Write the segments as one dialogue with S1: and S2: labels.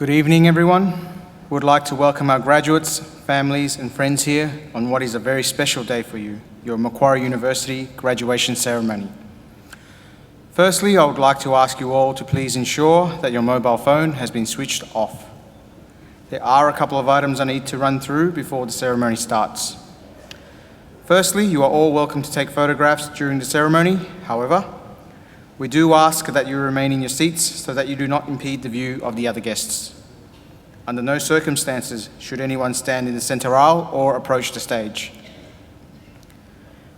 S1: Good evening, everyone. We would like to welcome our graduates, families, and friends here on what is a very special day for you, your Macquarie University graduation ceremony. Firstly, I would like to ask you all to please ensure that your mobile phone has been switched off. There are a couple of items I need to run through before the ceremony starts. Firstly, you are all welcome to take photographs during the ceremony. However, we do ask that you remain in your seats so that you do not impede the view of the other guests. Under no circumstances should anyone stand in the centre aisle or approach the stage.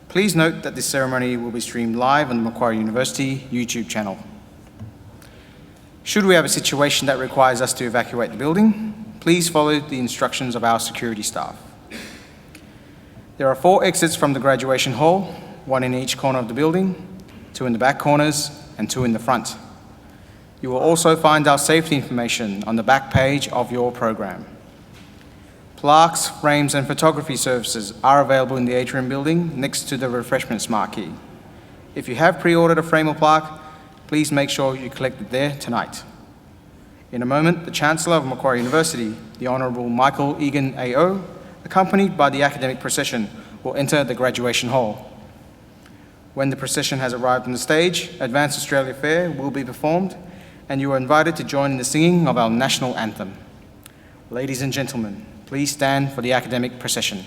S1: Please note that this ceremony will be streamed live on the Macquarie University YouTube channel. Should we have a situation that requires us to evacuate the building, please follow the instructions of our security staff. There are 4 exits from the graduation hall, 1 in each corner of the building, 2 in the back corners, and 2 in the front. You will also find our safety information on the back page of your program. Plaques, frames, and photography services are available in the atrium building next to the refreshments marquee. If you have pre-ordered a frame or plaque, please make sure you collect it there tonight. In a moment, the Chancellor of Macquarie University, the Honourable Michael Egan AO, accompanied by the academic procession, will enter the graduation hall. When the procession has arrived on the stage, Advanced Australia Fair will be performed, and you are invited to join in the singing of our national anthem. Ladies and gentlemen, please stand for the academic procession.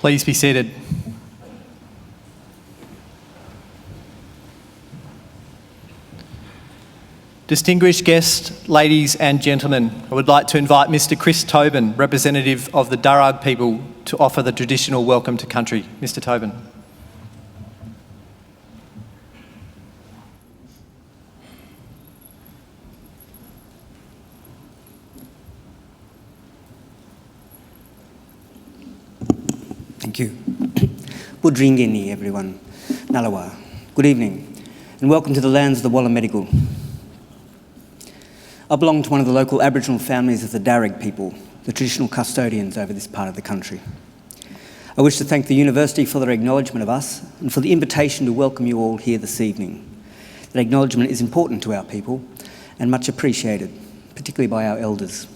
S2: Please be seated. Distinguished guests, ladies and gentlemen, I would like to invite Mr. Chris Tobin, representative of the Darug people, to offer the traditional welcome to country. Mr. Tobin.
S3: Thank you. Budringeni, everyone. Nalawa. Good evening, and welcome to the lands of the Wallamedigal. I belong to one of the local Aboriginal families of the Darug people, the traditional custodians over this part of the country. I wish to thank the University for their acknowledgement of us and for the invitation to welcome you all here this evening. That acknowledgement is important to our people and much appreciated, particularly by our elders.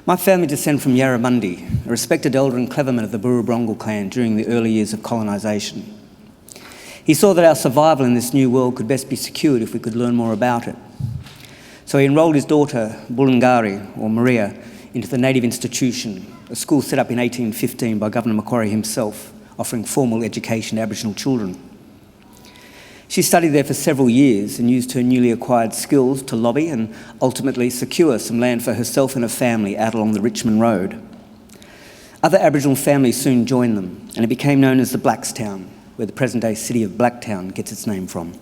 S3: My family descend from Yarramundi, a respected elder and cleverman of the Burrabrongal clan during the early years of colonisation. He saw that our survival in this new world could best be secured if we could learn more about it. So he enrolled his daughter, Bulungari, or Maria, into the native institution, a school set up in 1815 by Governor Macquarie himself, offering formal education to Aboriginal children. She studied there for several years and used her newly acquired skills to lobby and ultimately secure some land for herself and her family out along the Richmond Road. Other Aboriginal families soon joined them, and it became known as the Blackstown, where the present-day city of Blacktown gets its name from.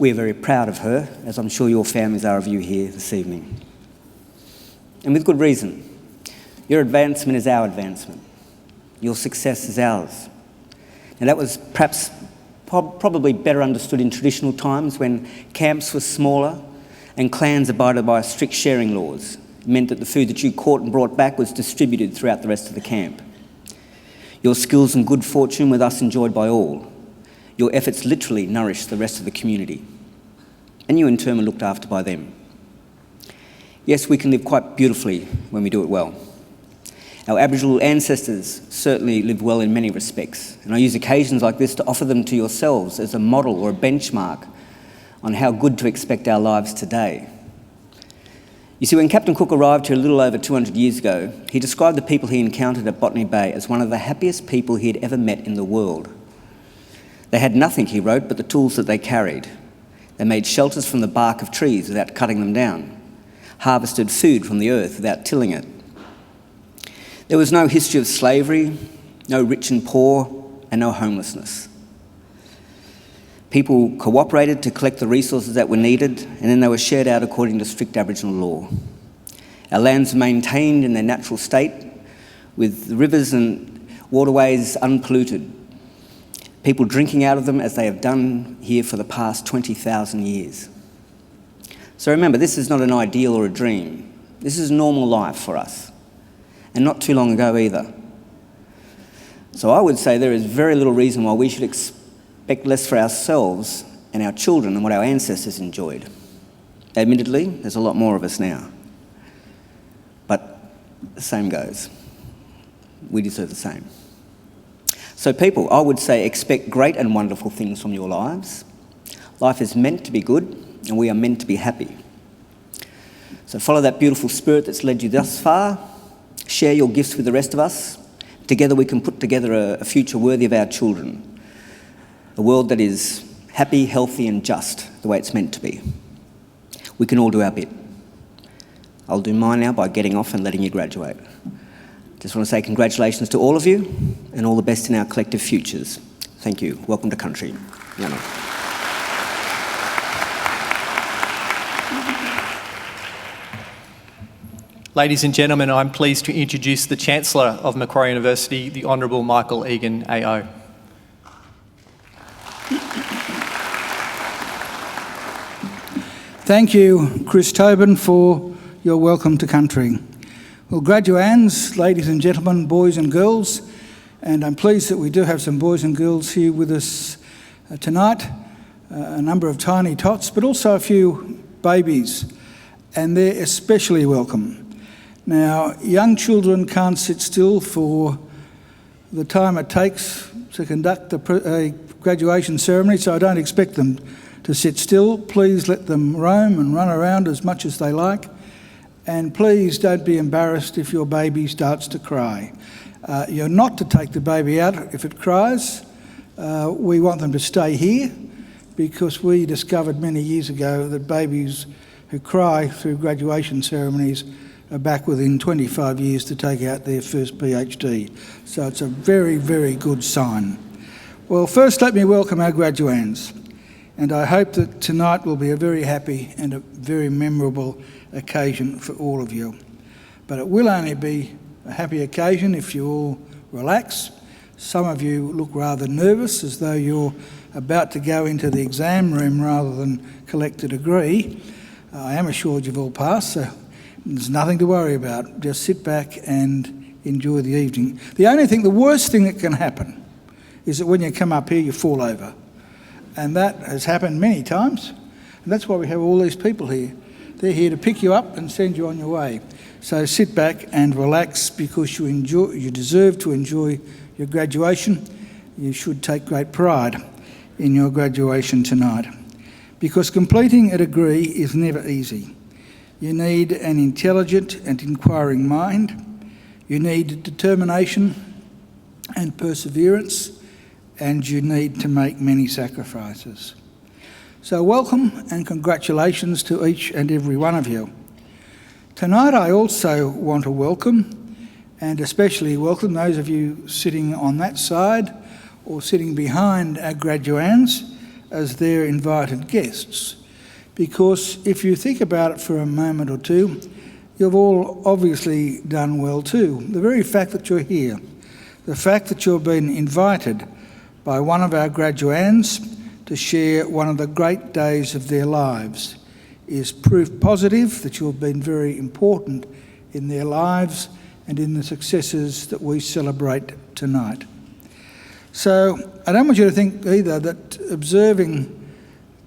S3: We are very proud of her, as I'm sure your families are of you here this evening. And with good reason. Your advancement is our advancement. Your success is ours. And that was perhaps probably better understood in traditional times when camps were smaller and clans abided by strict sharing laws. It meant that the food that you caught and brought back was distributed throughout the rest of the camp. Your skills and good fortune were thus enjoyed by all. Your efforts literally nourished the rest of the community. And you in turn were looked after by them. Yes, we can live quite beautifully when we do it well. Our Aboriginal ancestors certainly lived well in many respects, and I use occasions like this to offer them to yourselves as a model or a benchmark on how good to expect our lives today. You see, when Captain Cook arrived here a little over 200 years ago, he described the people he encountered at Botany Bay as one of the happiest people he had ever met in the world. They had nothing, he wrote, but the tools that they carried. They made shelters from the bark of trees without cutting them down, harvested food from the earth without tilling it. There was no history of slavery, no rich and poor, and no homelessness. People cooperated to collect the resources that were needed, and then they were shared out according to strict Aboriginal law. Our lands were maintained in their natural state, with the rivers and waterways unpolluted, people drinking out of them as they have done here for the past 20,000 years. So remember, this is not an ideal or a dream. This is normal life for us, and not too long ago either. So I would say there is very little reason why we should expect less for ourselves and our children than what our ancestors enjoyed. Admittedly, there's a lot more of us now. But the same goes. We deserve the same. So people, I would say expect great and wonderful things from your lives. Life is meant to be good, and we are meant to be happy. So follow that beautiful spirit that's led you thus far. Share your gifts with the rest of us. Together we can put together a future worthy of our children. A world that is happy, healthy and just, the way it's meant to be. We can all do our bit. I'll do mine now by getting off and letting you graduate. Just want to say congratulations to all of you and all the best in our collective futures. Thank you. Welcome to country.
S2: Ladies and gentlemen, I'm pleased to introduce the Chancellor of Macquarie University, the Honourable Michael Egan, AO.
S4: Thank you, Chris Tobin, for your welcome to country. Well, graduands, ladies and gentlemen, boys and girls, and I'm pleased that we do have some boys and girls here with us tonight, a number of tiny tots, but also a few babies, and they're especially welcome. Now, young children can't sit still for the time it takes to conduct a graduation ceremony, so I don't expect them to sit still. Please let them roam and run around as much as they like. And please don't be embarrassed if your baby starts to cry. You're not to take the baby out if it cries. We want them to stay here because we discovered many years ago that babies who cry through graduation ceremonies are back within 25 years to take out their first PhD. So it's a very, very good sign. Well, first let me welcome our graduands. And I hope that tonight will be a very happy and a very memorable occasion for all of you. But it will only be a happy occasion if you all relax. Some of you look rather nervous, as though you're about to go into the exam room rather than collect a degree. I am assured you've all passed, so there's nothing to worry about. Just sit back and enjoy the evening. The worst thing that can happen is that when you come up here, you fall over. And that has happened many times. And that's why we have all these people here. They're here to pick you up and send you on your way. So sit back and relax because you deserve to enjoy your graduation. You should take great pride in your graduation tonight. Because completing a degree is never easy. You need an intelligent and inquiring mind. You need determination and perseverance. And you need to make many sacrifices. So welcome and congratulations to each and every one of you. Tonight I also want to welcome, and especially welcome those of you sitting on that side or sitting behind our graduands as their invited guests. Because if you think about it for a moment or two, you've all obviously done well too. The very fact that you're here, the fact that you've been invited by one of our graduands to share one of the great days of their lives is proof positive that you've been very important in their lives and in the successes that we celebrate tonight. So I don't want you to think either that observing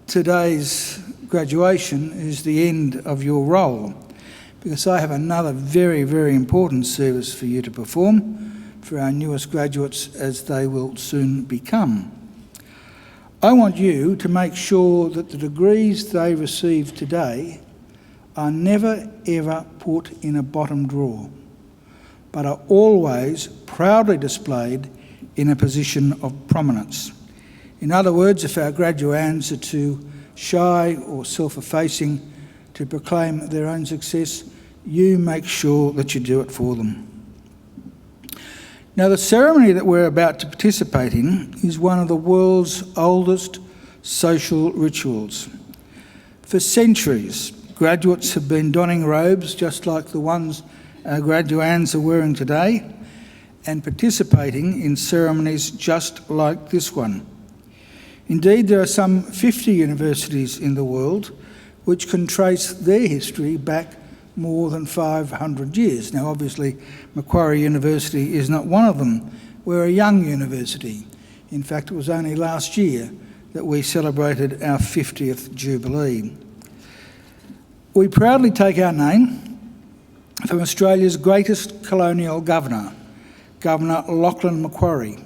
S4: today's graduation is the end of your role, because I have another very, very important service for you to perform for our newest graduates, as they will soon become. I want you to make sure that the degrees they receive today are never ever put in a bottom drawer, but are always proudly displayed in a position of prominence. In other words, if our graduands are too shy or self-effacing to proclaim their own success, you make sure that you do it for them. Now, the ceremony that we're about to participate in is one of the world's oldest social rituals. For centuries, graduates have been donning robes just like the ones our graduands are wearing today and participating in ceremonies just like this one. Indeed, there are some 50 universities in the world which can trace their history back more than 500 years. Now, obviously, Macquarie University is not one of them. We're a young university. In fact, it was only last year that we celebrated our 50th Jubilee. We proudly take our name from Australia's greatest colonial governor, Governor Lachlan Macquarie,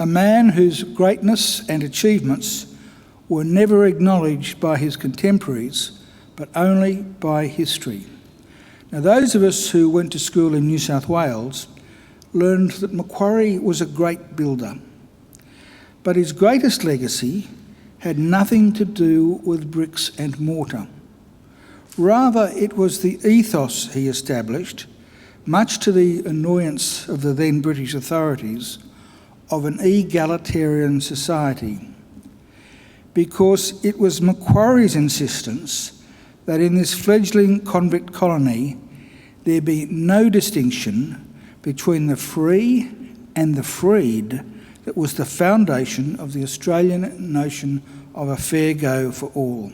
S4: a man whose greatness and achievements were never acknowledged by his contemporaries, but only by history. Now, those of us who went to school in New South Wales learned that Macquarie was a great builder. But his greatest legacy had nothing to do with bricks and mortar. Rather, it was the ethos he established, much to the annoyance of the then British authorities, of an egalitarian society. Because it was Macquarie's insistence that in this fledgling convict colony there be no distinction between the free and the freed that was the foundation of the Australian notion of a fair go for all.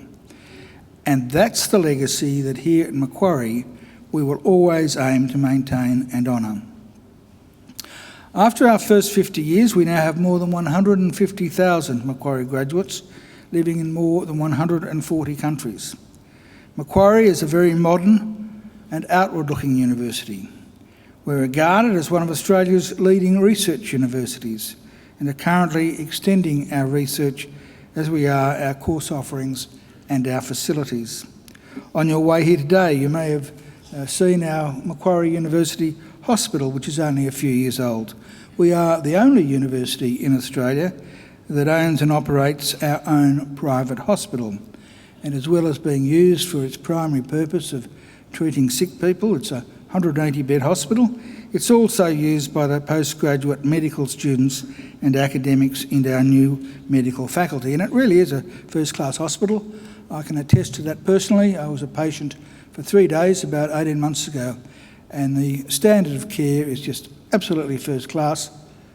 S4: And that's the legacy that here at Macquarie we will always aim to maintain and honour. After our first 50 years, we now have more than 150,000 Macquarie graduates living in more than 140 countries. Macquarie is a very modern and outward-looking university. We're regarded as one of Australia's leading research universities and are currently extending our research as we are our course offerings and our facilities. On your way here today, you may have seen our Macquarie University Hospital, which is only a few years old. We are the only university in Australia that owns and operates our own private hospital. And as well as being used for its primary purpose of treating sick people, it's a 180-bed hospital, it's also used by the postgraduate medical students and academics in our new medical faculty. And it really is a first-class hospital. I can attest to that personally. I was a patient for 3 days about 18 months ago, and the standard of care is just absolutely first class,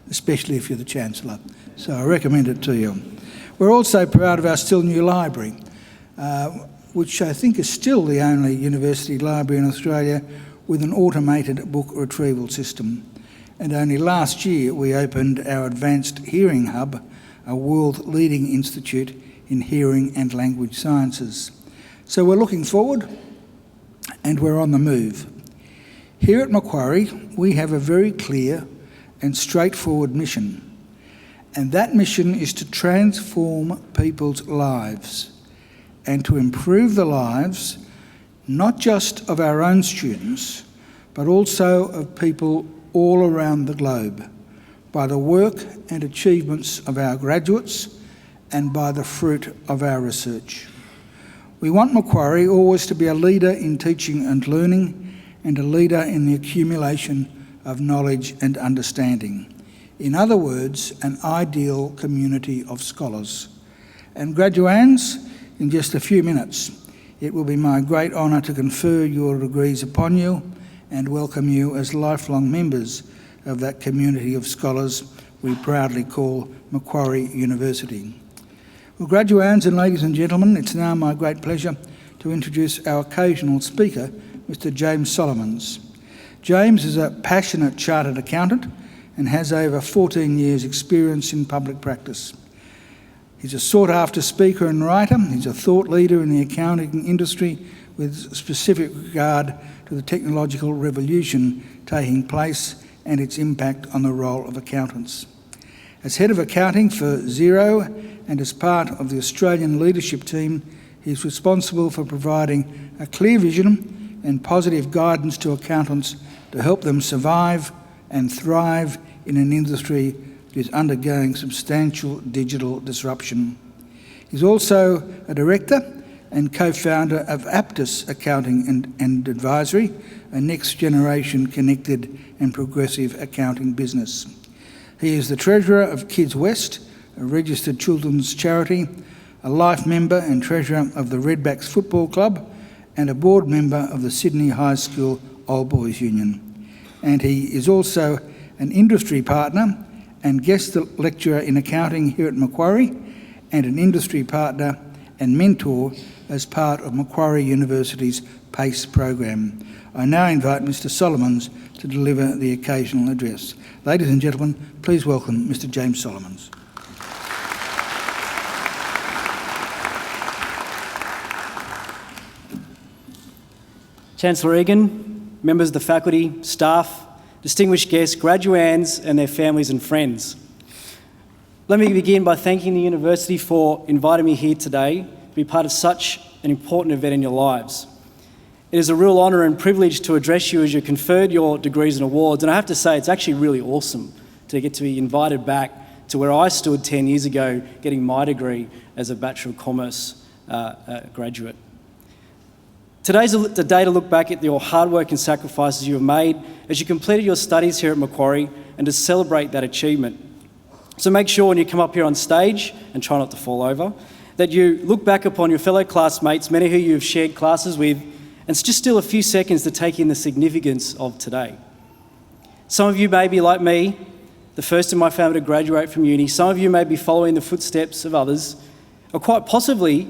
S4: especially if you're the Chancellor. So I recommend it to you. We're also proud of our still new library, which I think is still the only university library in Australia with an automated book retrieval system. And only last year we opened our Advanced Hearing Hub, a world-leading institute in hearing and language sciences. So we're looking forward and we're on the move. Here at Macquarie, we have a very clear and straightforward mission. And that mission is to transform people's lives and to improve the lives not just of our own students, but also of people all around the globe by the work and achievements of our graduates and by the fruit of our research. We want Macquarie always to be a leader in teaching and learning and a leader in the accumulation of knowledge and understanding. In other words, an ideal community of scholars. And graduands, in just a few minutes, it will be my great honour to confer your degrees upon you and welcome you as lifelong members of that community of scholars we proudly call Macquarie University. Well, graduands and ladies and gentlemen, it's now my great pleasure to introduce our occasional speaker, Mr. James Solomons. James is a passionate chartered accountant and has over 14 years' experience in public practice. He's a sought-after speaker and writer. He's a thought leader in the accounting industry with specific regard to the technological revolution taking place and its impact on the role of accountants. As head of accounting for Xero and as part of the Australian leadership team, he's responsible for providing a clear vision and positive guidance to accountants to help them survive and thrive in an industry that is undergoing substantial digital disruption. He's also a director and co-founder of Aptus Accounting and Advisory, a next-generation connected and progressive accounting business. He is the treasurer of Kids West, a registered children's charity, a life member and treasurer of the Redbacks Football Club, and a board member of the Sydney High School Old Boys Union. And he is also an industry partner and guest lecturer in accounting here at Macquarie, and an industry partner and mentor as part of Macquarie University's PACE program. I now invite Mr. Solomons to deliver the occasional address. Ladies and gentlemen, please welcome Mr. James Solomons.
S5: Chancellor Egan, members of the faculty, staff, distinguished guests, graduands and their families and friends. Let me begin by thanking the university for inviting me here today to be part of such an important event in your lives. It is a real honour and privilege to address you as you conferred your degrees and awards, and I have to say it's actually really awesome to get to be invited back to where I stood 10 years ago getting my degree as a Bachelor of Commerce graduate. Today's the day to look back at your hard work and sacrifices you have made as you completed your studies here at Macquarie and to celebrate that achievement. So make sure when you come up here on stage, and try not to fall over, that you look back upon your fellow classmates, many who you've shared classes with, and it's just still a few seconds to take in the significance of today. Some of you may be like me, the first in my family to graduate from uni. Some of you may be following the footsteps of others, or quite possibly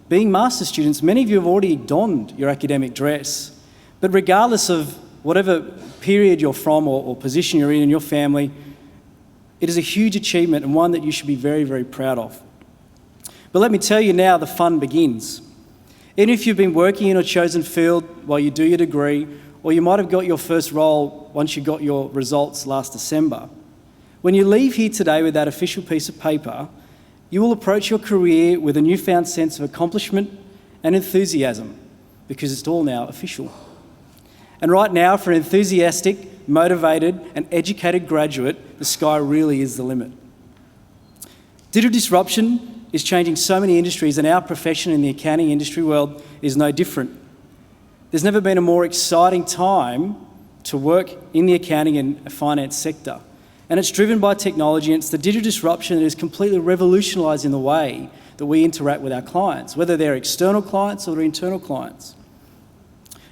S5: being master's students. Many of you have already donned your academic dress. But regardless of whatever period you're from or position you're in your family, it is a huge achievement and one that you should be very, very proud of. But let me tell you now, the fun begins. Even if you've been working in a chosen field while you do your degree, or you might have got your first role once you got your results last December, when you leave here today with that official piece of paper, you will approach your career with a newfound sense of accomplishment and enthusiasm, because it's all now official. And right now, for an enthusiastic, motivated, and educated graduate, the sky really is the limit. Digital disruption is changing so many industries, and our profession in the accounting industry world is no different. There's never been a more exciting time to work in the accounting and finance sector. And it's driven by technology, and it's the digital disruption that is completely revolutionising the way that we interact with our clients, whether they're external clients or they're internal clients.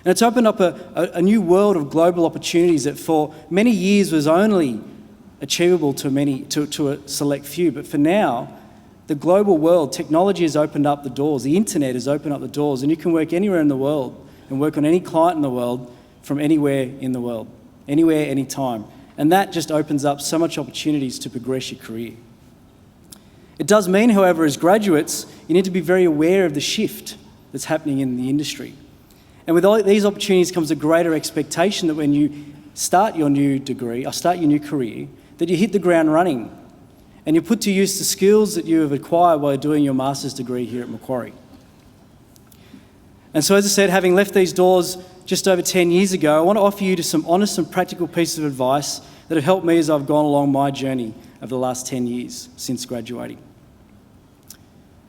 S5: And it's opened up a new world of global opportunities that for many years was only achievable to a select few. But for now, the global world, technology has opened up the doors, the internet has opened up the doors, and you can work anywhere in the world and work on any client in the world from anywhere in the world, anywhere, anytime. And that just opens up so much opportunities to progress your career. It does mean, however, as graduates, you need to be very aware of the shift that's happening in the industry. And with all these opportunities comes a greater expectation that when you start your new degree, or start your new career, that you hit the ground running and you put to use the skills that you have acquired while doing your master's degree here at Macquarie. And so, as I said, having left these doors just over 10 years ago, I want to offer you some honest and practical pieces of advice that have helped me as I've gone along my journey over the last 10 years since graduating.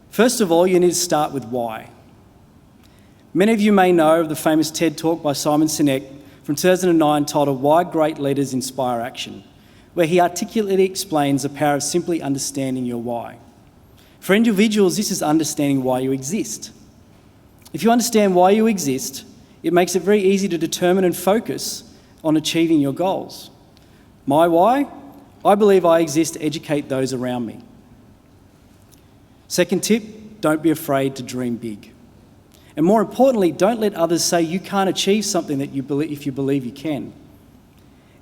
S5: First of all, you need to start with why. Many of you may know of the famous TED Talk by Simon Sinek from 2009 titled Why Great Leaders Inspire Action, where he articulately explains the power of simply understanding your why. For individuals, this is understanding why you exist. If you understand why you exist, it makes it very easy to determine and focus on achieving your goals. My why? I believe I exist to educate those around me. Second tip, don't be afraid to dream big. And more importantly, don't let others say you can't achieve something that you believe if you believe you can.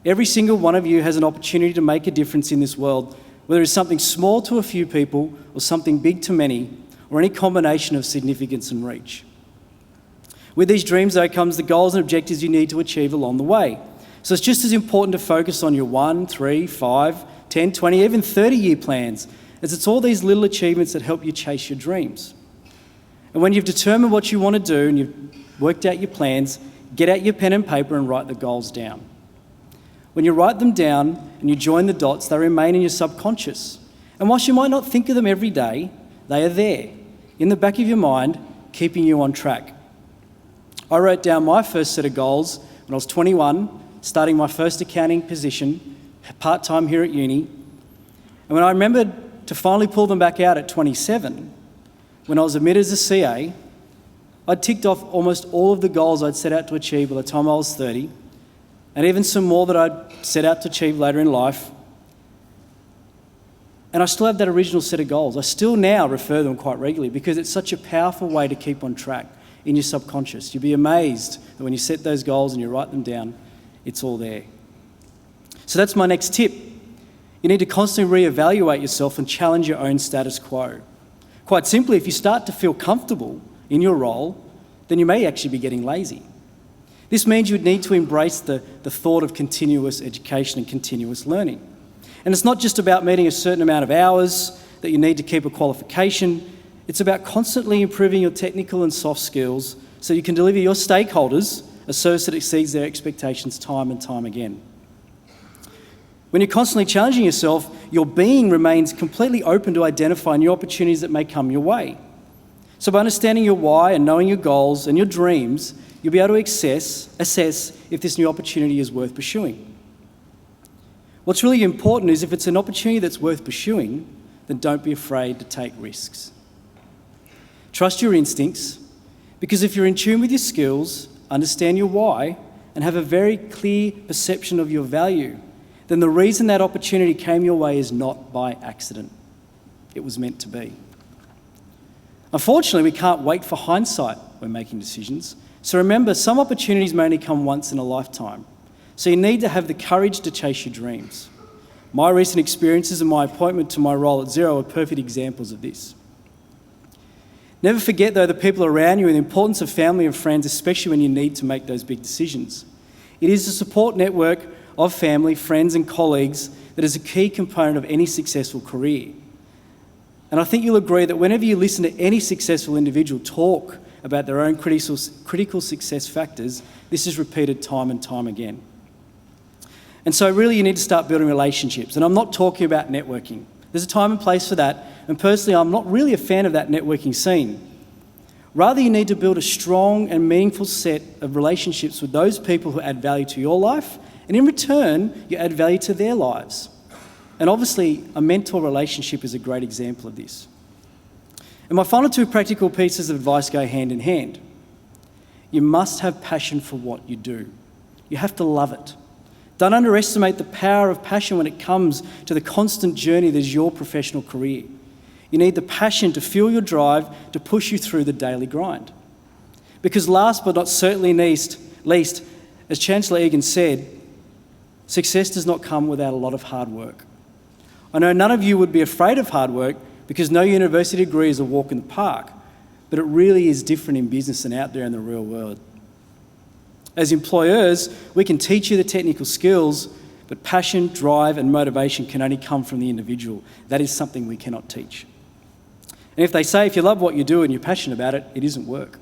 S5: Every single one of you has an opportunity to make a difference in this world, whether it's something small to a few people or something big to many, or any combination of significance and reach. With these dreams, though, comes the goals and objectives you need to achieve along the way. So it's just as important to focus on your 1, 3, 5, 10, 20, even 30-year plans, as it's all these little achievements that help you chase your dreams. And when you've determined what you want to do and you've worked out your plans, get out your pen and paper and write the goals down. When you write them down and you join the dots, they remain in your subconscious. And whilst you might not think of them every day, they are there, in the back of your mind, keeping you on track. I wrote down my first set of goals when I was 21, starting my first accounting position, part-time here at uni. And when I remembered to finally pull them back out at 27, when I was admitted as a CA, I'd ticked off almost all of the goals I'd set out to achieve by the time I was 30, and even some more that I'd set out to achieve later in life. And I still have that original set of goals. I still now refer to them quite regularly because it's such a powerful way to keep on track in your subconscious. You'll be amazed that when you set those goals and you write them down, it's all there. So that's my next tip. You need to constantly reevaluate yourself and challenge your own status quo. Quite simply, if you start to feel comfortable in your role, then you may actually be getting lazy. This means you would need to embrace the thought of continuous education and continuous learning. And it's not just about meeting a certain amount of hours that you need to keep a qualification. It's about constantly improving your technical and soft skills so you can deliver your stakeholders a service that exceeds their expectations time and time again. When you're constantly challenging yourself, your being remains completely open to identify new opportunities that may come your way. So by understanding your why and knowing your goals and your dreams, you'll be able to assess if this new opportunity is worth pursuing. What's really important is if it's an opportunity that's worth pursuing, then don't be afraid to take risks. Trust your instincts, because if you're in tune with your skills, understand your why, and have a very clear perception of your value, then the reason that opportunity came your way is not by accident. It was meant to be. Unfortunately, we can't wait for hindsight when making decisions. So remember, some opportunities may only come once in a lifetime. So you need to have the courage to chase your dreams. My recent experiences and my appointment to my role at Xero are perfect examples of this. Never forget, though, the people around you and the importance of family and friends, especially when you need to make those big decisions. It is the support network of family, friends and colleagues that is a key component of any successful career. And I think you'll agree that whenever you listen to any successful individual talk about their own critical success factors, this is repeated time and time again. And so really you need to start building relationships. And I'm not talking about networking. There's a time and place for that. And personally, I'm not really a fan of that networking scene. Rather, you need to build a strong and meaningful set of relationships with those people who add value to your life, and in return, you add value to their lives. And obviously, a mentor relationship is a great example of this. And my final two practical pieces of advice go hand in hand. You must have passion for what you do. You have to love it. Don't underestimate the power of passion when it comes to the constant journey that is your professional career. You need the passion to fuel your drive to push you through the daily grind. Because last but not certainly least, as Chancellor Egan said, success does not come without a lot of hard work. I know none of you would be afraid of hard work because no university degree is a walk in the park, but it really is different in business and out there in the real world. As employers, we can teach you the technical skills, but passion, drive, and motivation can only come from the individual. That is something we cannot teach. And if they say if you love what you do and you're passionate about it, it isn't work.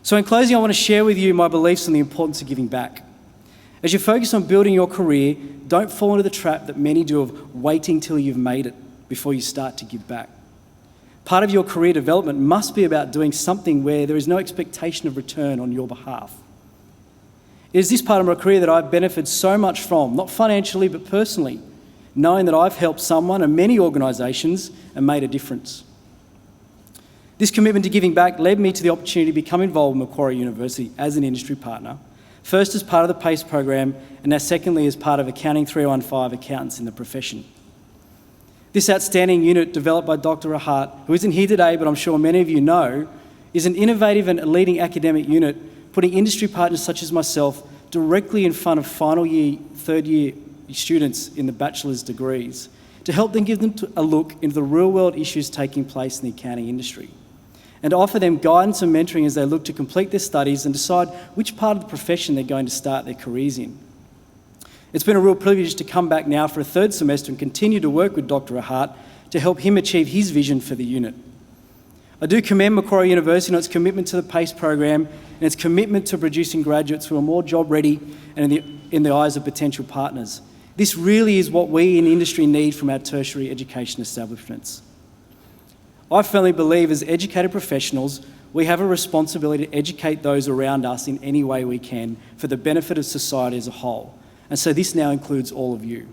S5: So in closing, I want to share with you my beliefs on the importance of giving back. As you focus on building your career, don't fall into the trap that many do of waiting till you've made it before you start to give back. Part of your career development must be about doing something where there is no expectation of return on your behalf. It is this part of my career that I've benefited so much from, not financially but personally, knowing that I've helped someone and many organisations and made a difference. This commitment to giving back led me to the opportunity to become involved with Macquarie University as an industry partner, first as part of the PACE program and now secondly as part of Accounting 315 Accountants in the Profession. This outstanding unit developed by Dr. Rahat, who isn't here today but I'm sure many of you know, is an innovative and leading academic unit putting industry partners such as myself directly in front of final year, third year students in the bachelor's degrees to help them give them a look into the real world issues taking place in the accounting industry and to offer them guidance and mentoring as they look to complete their studies and decide which part of the profession they're going to start their careers in. It's been a real privilege to come back now for a third semester and continue to work with Dr. Rahat to help him achieve his vision for the unit. I do commend Macquarie University on its commitment to the PACE program and its commitment to producing graduates who are more job ready and in the eyes of potential partners. This really is what we in industry need from our tertiary education establishments. I firmly believe as educated professionals, we have a responsibility to educate those around us in any way we can for the benefit of society as a whole. And so this now includes all of you.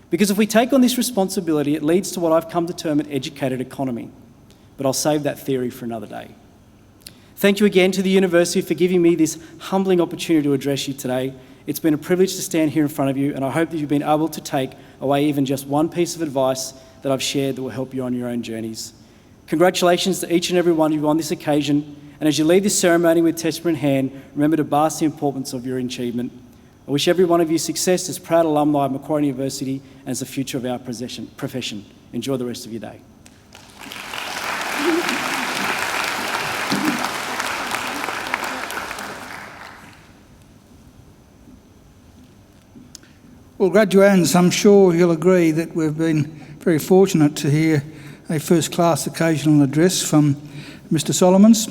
S5: Because if we take on this responsibility, it leads to what I've come to term an educated economy. But I'll save that theory for another day. Thank you again to the university for giving me this humbling opportunity to address you today. It's been a privilege to stand here in front of you, and I hope that you've been able to take away even just one piece of advice that I've shared that will help you on your own journeys. Congratulations to each and every one of you on this occasion, and as you leave this ceremony with Testament in hand, remember to bask the importance of your achievement. I wish every one of you success as proud alumni of Macquarie University and as the future of our profession. Enjoy the rest of your day.
S4: Well, graduands, I'm sure you'll agree that we've been very fortunate to hear a first-class occasional address from Mr. Solomons,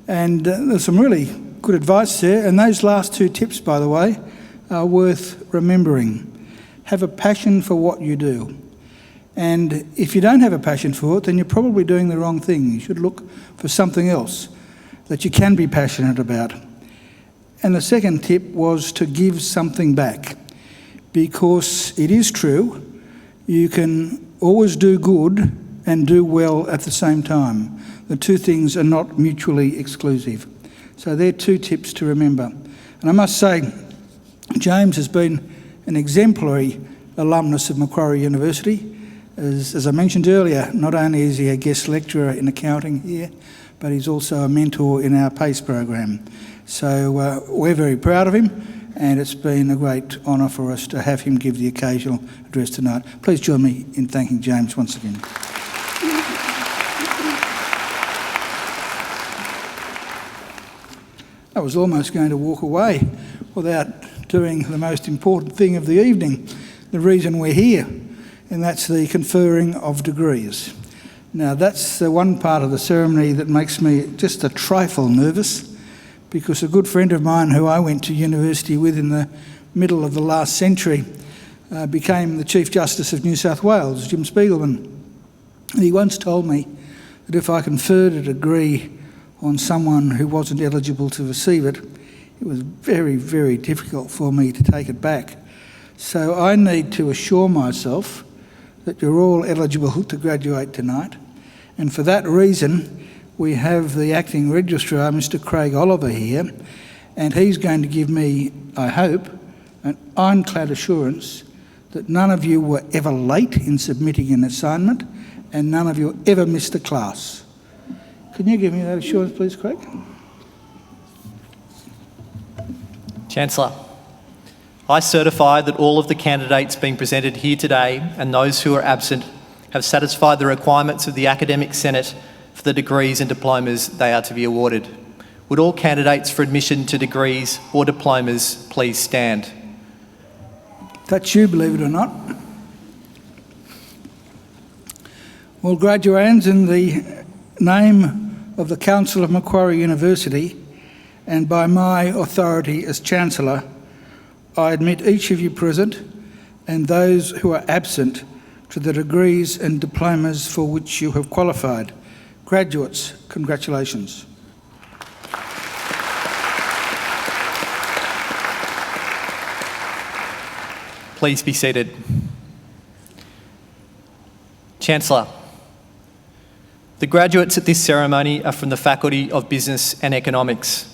S4: and there's some really good advice there, and those last two tips, by the way, are worth remembering. Have a passion for what you do, and if you don't have a passion for it, then you're probably doing the wrong thing. You should look for something else that you can be passionate about. And the second tip was to give something back. Because it is true, you can always do good and do well at the same time. The two things are not mutually exclusive. So they're two tips to remember. And I must say, James has been an exemplary alumnus of Macquarie University. As I mentioned earlier, not only is he a guest lecturer in accounting here, but he's also a mentor in our PACE program. So we're very proud of him. And it's been a great honour for us to have him give the occasional address tonight. Please join me in thanking James once again. I was almost going to walk away without doing the most important thing of the evening, the reason we're here, and that's the conferring of degrees. Now, that's the one part of the ceremony that makes me just a trifle nervous, because a good friend of mine who I went to university with in the middle of the last century became the Chief Justice of New South Wales, Jim Spiegelman. He once told me that if I conferred a degree on someone who wasn't eligible to receive it, it was very, very difficult for me to take it back. So I need to assure myself that you're all eligible to graduate tonight. And for that reason, we have the Acting Registrar, Mr. Craig Oliver, here, and he's going to give me, I hope, an ironclad assurance that none of you were ever late in submitting an assignment and none of you ever missed a class. Can you give me that assurance, please, Craig?
S2: Chancellor, I certify that all of the candidates being presented here today and those who are absent have satisfied the requirements of the Academic Senate for the degrees and diplomas they are to be awarded. Would all candidates for admission to degrees or diplomas please stand?
S4: That's you, believe it or not. Well, graduands, in the name of the Council of Macquarie University and by my authority as Chancellor, I admit each of you present and those who are absent to the degrees and diplomas for which you have qualified. Graduates, congratulations.
S2: Please be seated. Chancellor, the graduates at this ceremony are from the Faculty of Business and Economics.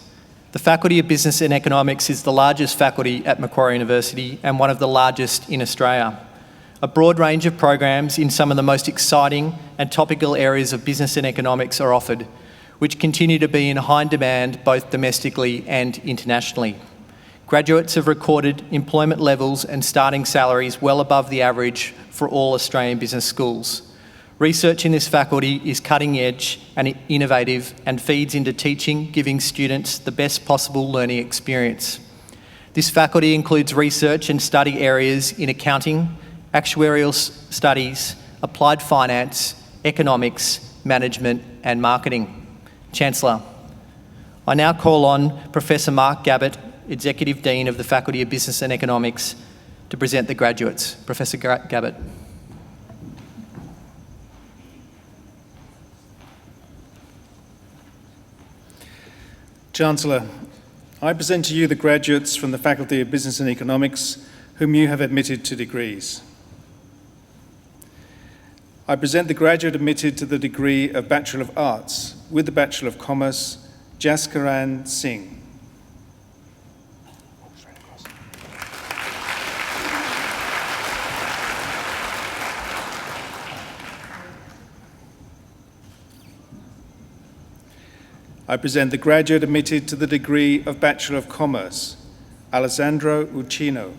S2: The Faculty of Business and Economics is the largest faculty at Macquarie University and one of the largest in Australia. A broad range of programs in some of the most exciting and topical areas of business and economics are offered, which continue to be in high demand both domestically and internationally. Graduates have recorded employment levels and starting salaries well above the average for all Australian business schools. Research in this faculty is cutting edge and innovative and feeds into teaching, giving students the best possible learning experience. This faculty includes research and study areas in accounting, actuarial studies, applied finance, economics, management and marketing. Chancellor, I now call on Professor Mark Gabbett, Executive Dean of the Faculty of Business and Economics, to present the graduates. Professor Gabbett.
S6: Chancellor, I present to you the graduates from the Faculty of Business and Economics whom you have admitted to degrees. I present the graduate admitted to the degree of Bachelor of Arts with the Bachelor of Commerce, Jaskaran Singh. I present the graduate admitted to the degree of Bachelor of Commerce, Alessandro Uccino.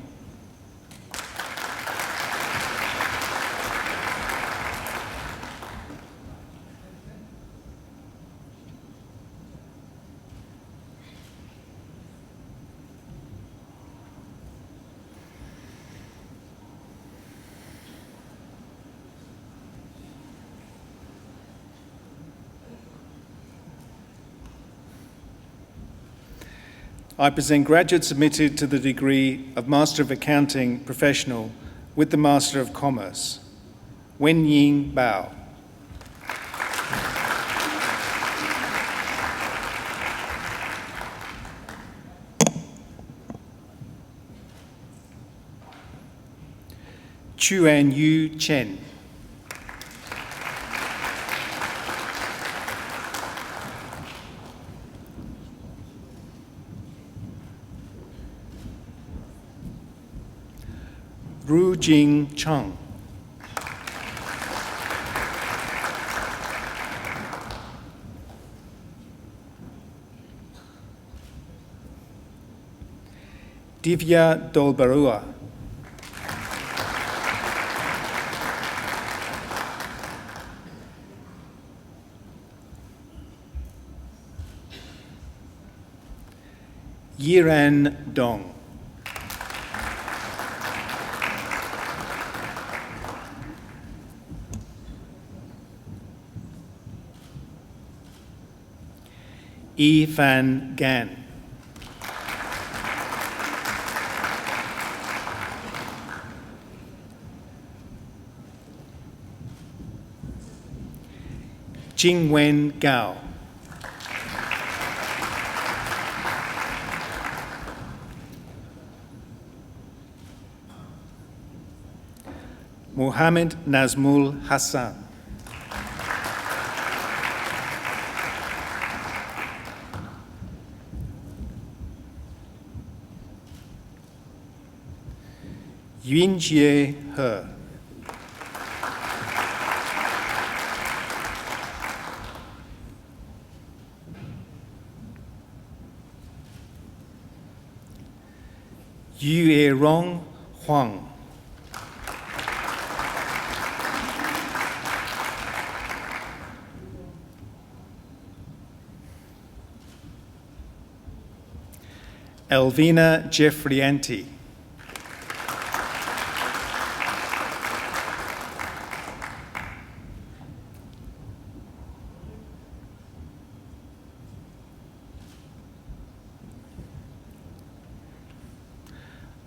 S6: I present graduates admitted to the degree of Master of Accounting Professional with the Master of Commerce, Wen Ying Bao. Chuan Yu Chen. Ru Jing Chang. Divya Dolbarua. Yiran Dong. E. Van Gan. Jing Wen Gao. Mohammed Nazmul Hassan. Yunjie He. Yuerong Huang. Elvina Jeffrianti.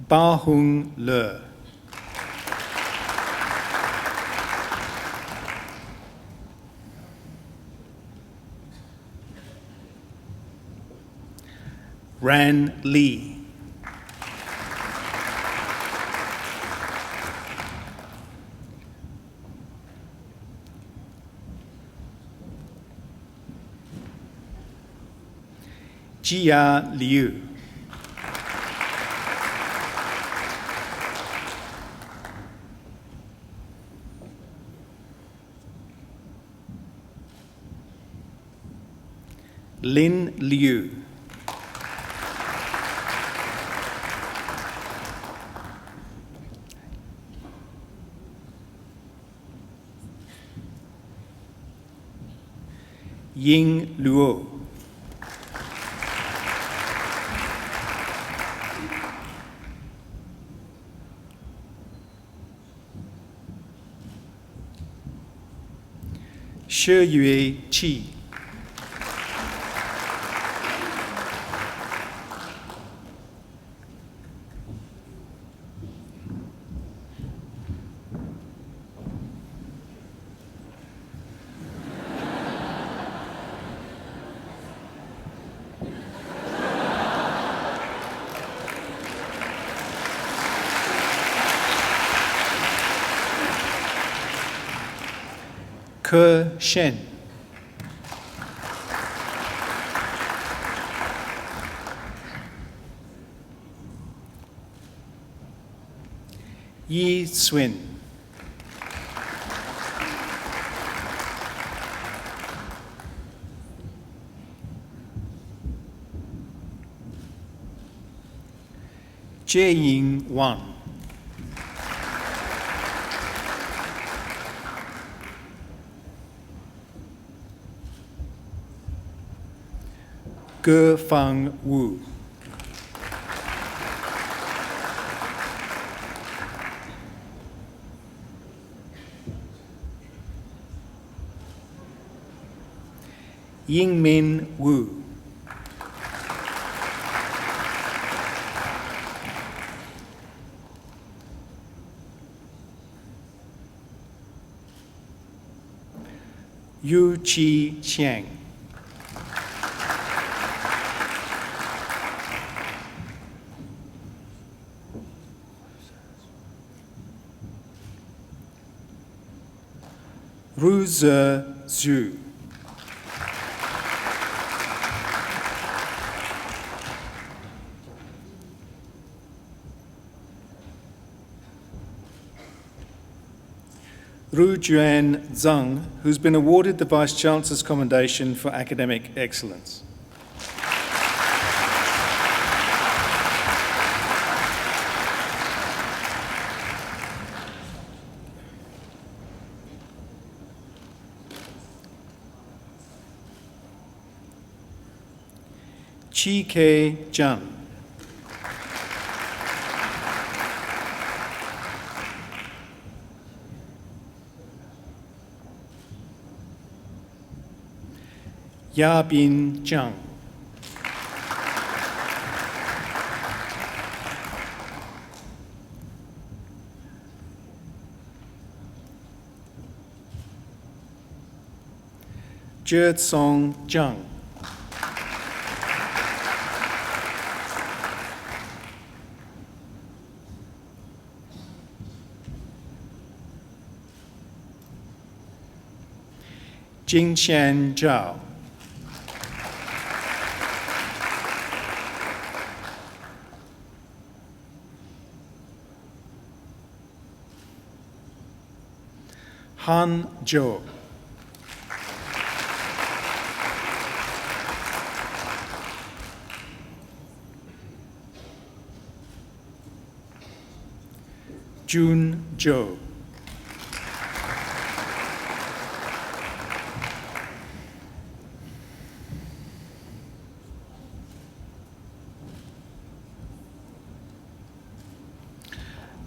S6: Ba Hung Le. Ran Lee. Jia Liu. Lin Liu. Ying Luo. Shi Yue Qi. Ke Shen. Yi Swin. Jie Ying Wang. Ge Fang Wu. Yingmin Wu. Yu Chi Chiang. Ru Ze Zhu. Ru Juan Zhang, who's been awarded the Vice-Chancellor's Commendation for Academic Excellence. Chi Ke Jun. Ya Bin Zhang. Zhe Song Zhang. Jingxian Zhao. Han Zhou. Jun Zhou.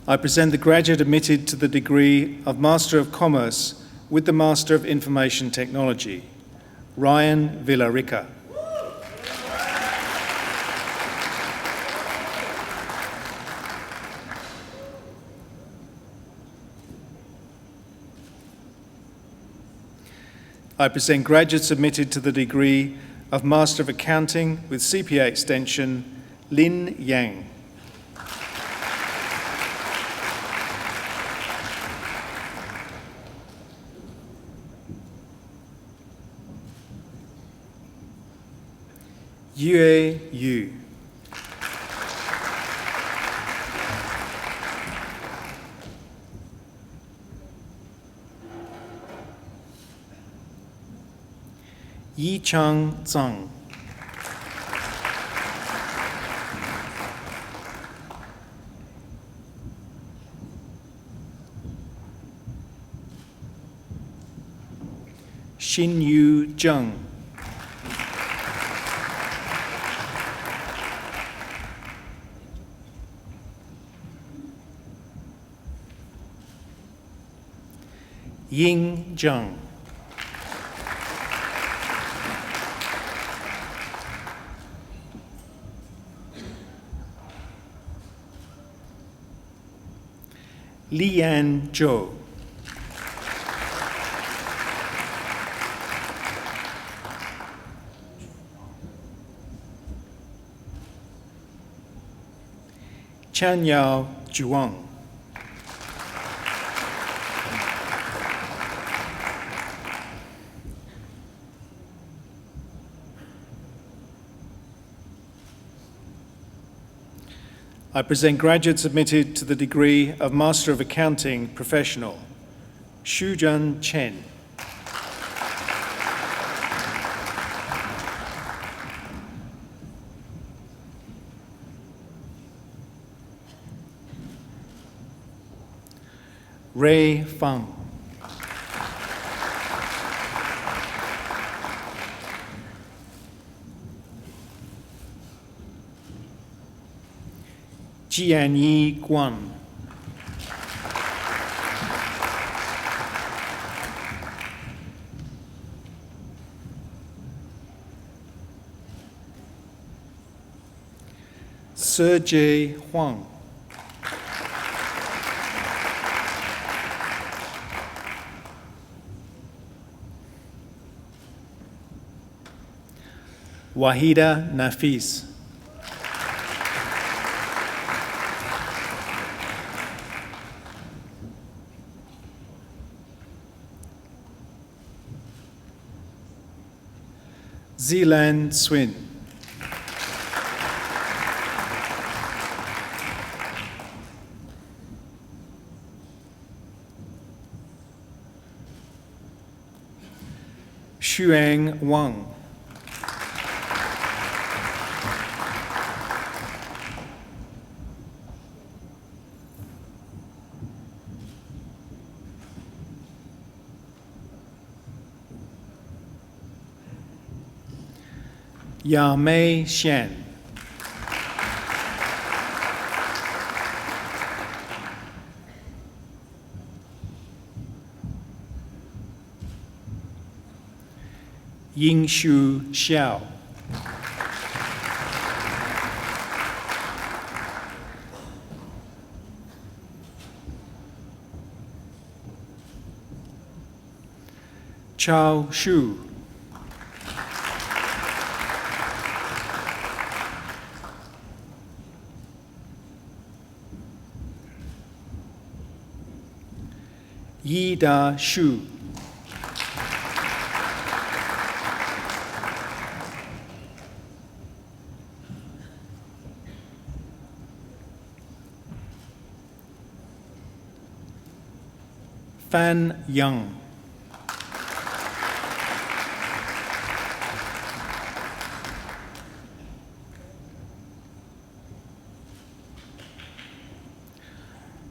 S6: I present the graduate admitted to the degree of Master of Commerce with the Master of Information Technology, Ryan Villarica. I present graduates admitted to the degree of Master of Accounting with CPA Extension, Lin Yang. Yue Yu. Yichang Zhang. Xinyu Zheng. Ying Zheng. Lian Zhou. Chanyao Zhuang. I present graduates admitted to the degree of Master of Accounting Professional, Shuzhen Chen. Ray Fang. Jianyi Guan. Sergey Huang. Wahida Nafis. Zilan Swin. Xuang Wang. Yamei Xian. Yingshu Xiao. Chao Shu. Yi Da Shu. Fan Young.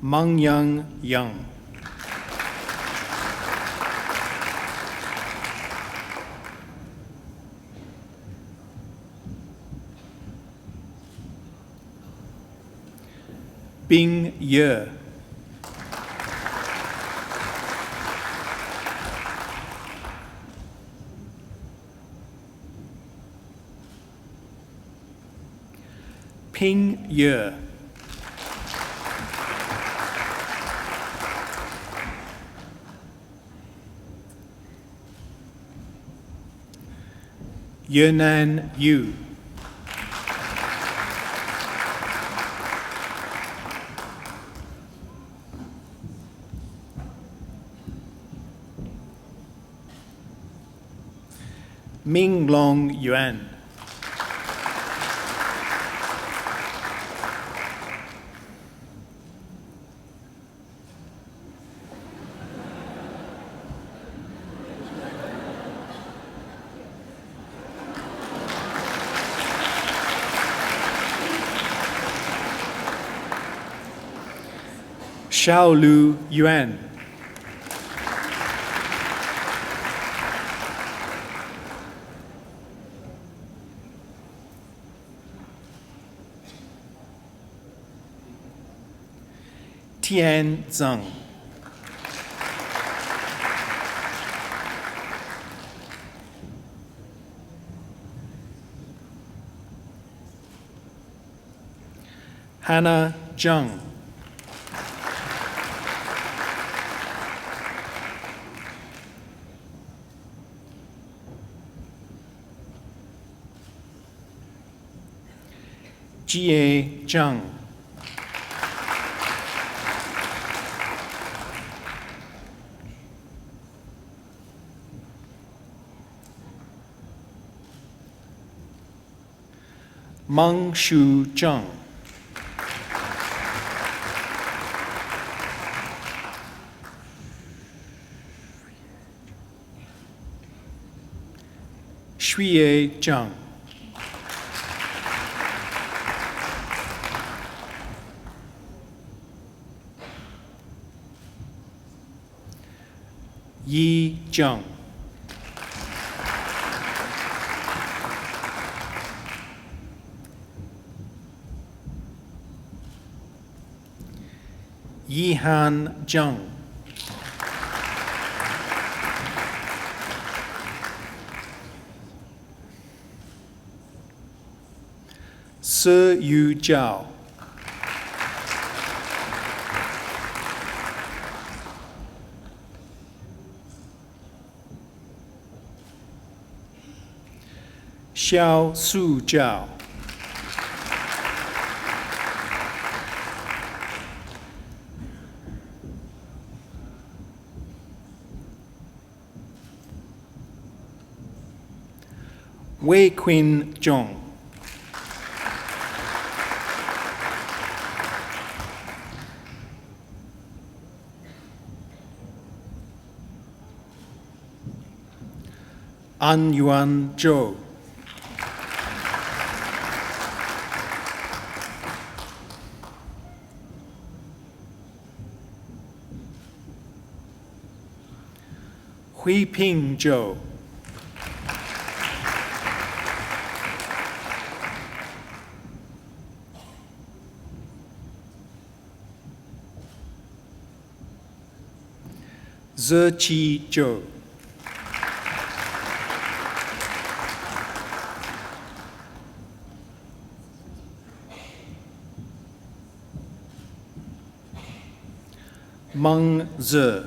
S6: Meng Young Young. Bing Ye. Ping Ye. Yunan Yu. Ming Long Yuan. Xiaolu Yuan. Tian Zhang. Hannah Zhang. Jie Zhang. Meng Shu Zhang. Shuye Zhang. Yi Zhang. Yihan Zhang. Se Yu Zhao. Xiao Su Zhao. Wei Qin Zhong. An Yuan Zhou. Hui Ping Zhou. Ze Qi Zhou. Meng Ze.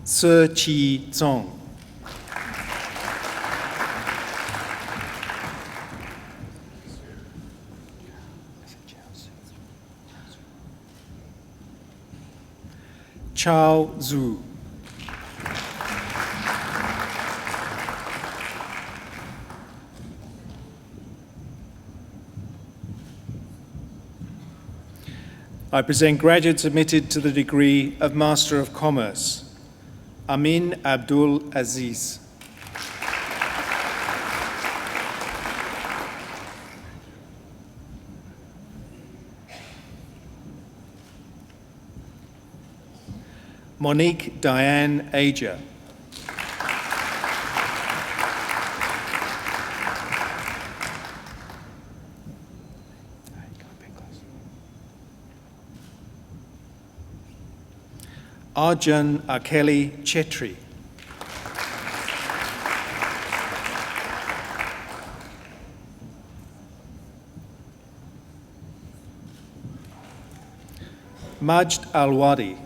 S6: Se Qi Zong. Chao Zhu. I present graduates admitted to the degree of Master of Commerce. Amin Abdul Aziz. Monique Diane Ager. Arjun Akeli Chetri. Majd Alwadi.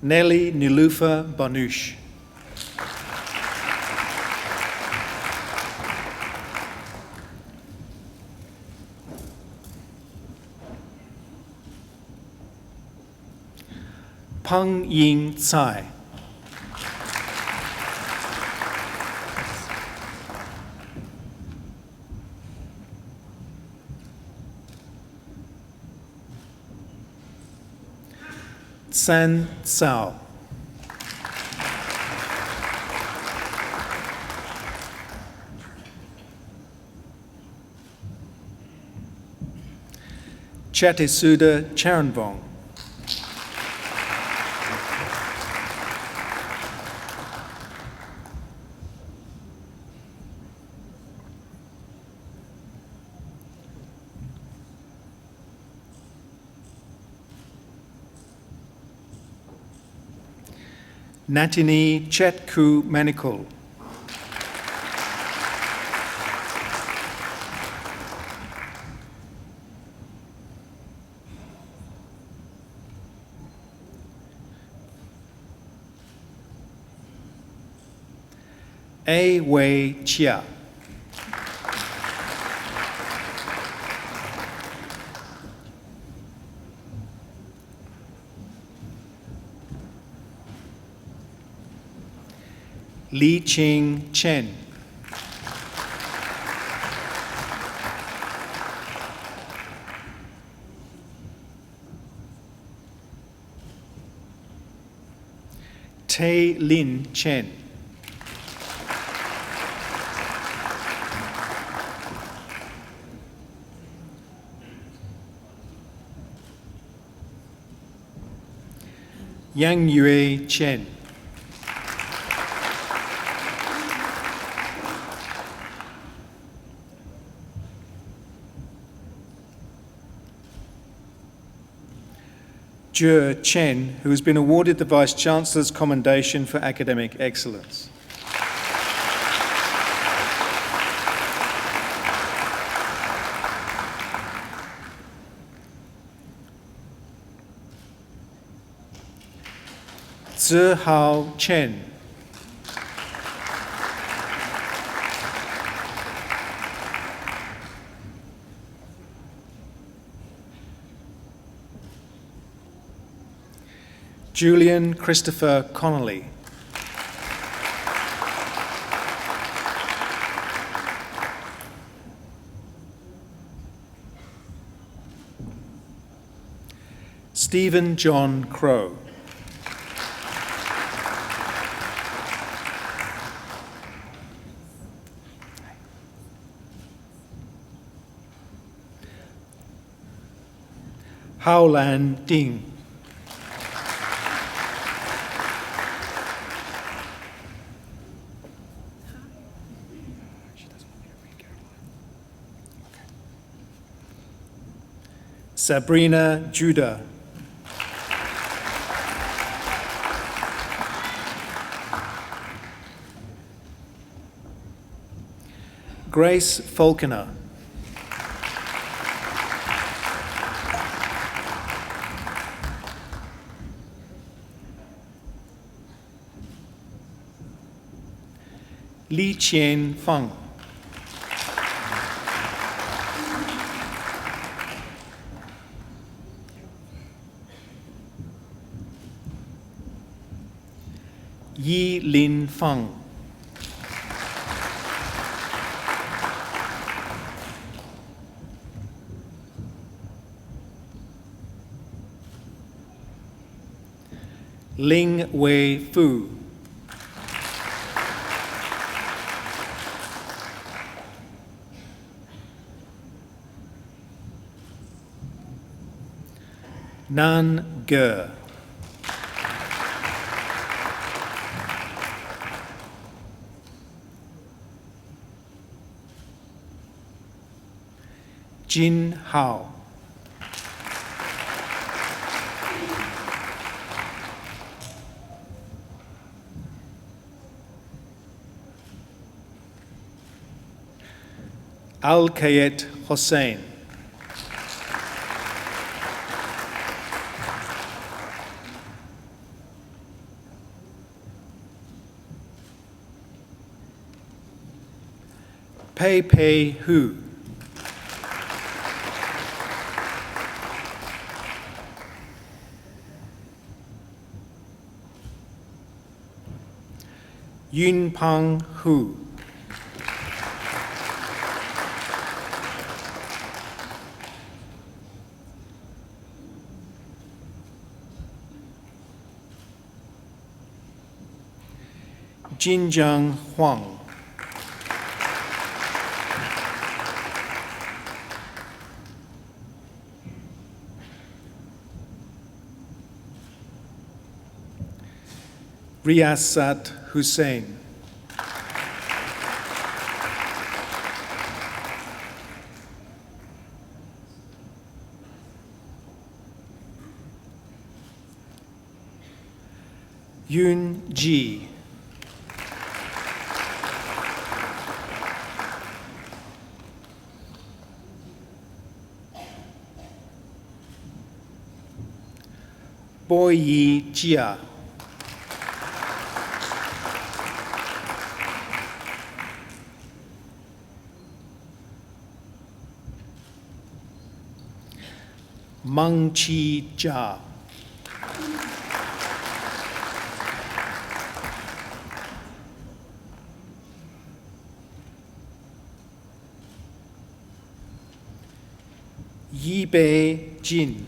S6: Nelly Nilufa Banush. Peng Ying Tsai. San Cao. Chatisuda Charanvong. Natini Chetku Manikul. A Wei Chia. Li Ching Chen. Tay Lin Chen. Yang Yue Chen. Jue Chen, who has been awarded the Vice-Chancellor's Commendation for Academic Excellence. Zihao Chen. Julian Christopher Connolly. Stephen John Crow. Haolan Ding. Sabrina Judah. Grace Falconer. Li Qian Feng. Yi Lin Feng. Ling Wei Fu. Nan Ge. Jin Hao. Al-Kayet Hossein. Pei Pei Hu. Yun Pang Hu. Jinjiang Huang. Riyasat Hussain. Yun Ji. Bo Yi Jia. Meng Chi Jia. Yi Bei Jin.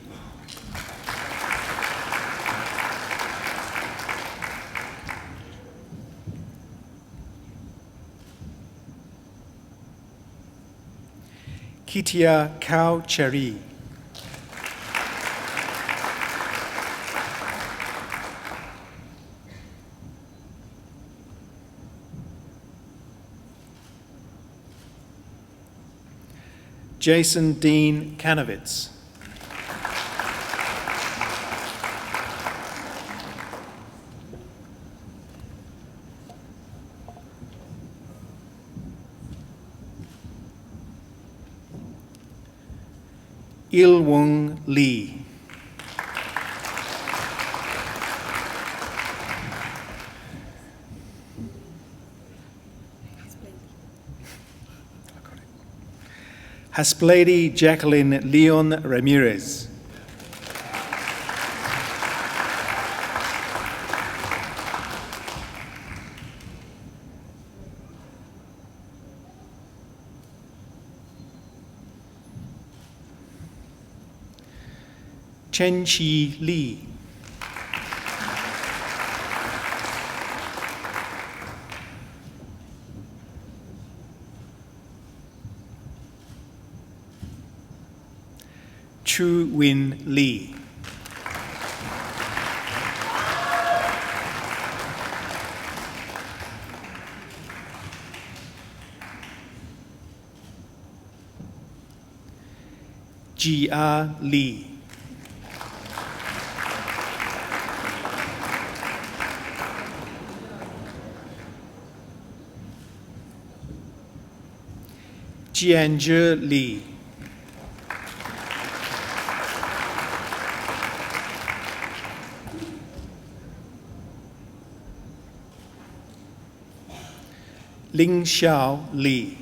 S6: Kitia Cao Cherry. Jason Dean Kanovitz. Il Wong Lee. Hasplady Jacqueline Leon Ramirez. Chen Chi Lee. Chu Win Lee. Jia Lee. Jianzhe Li. Ling Xiao Li.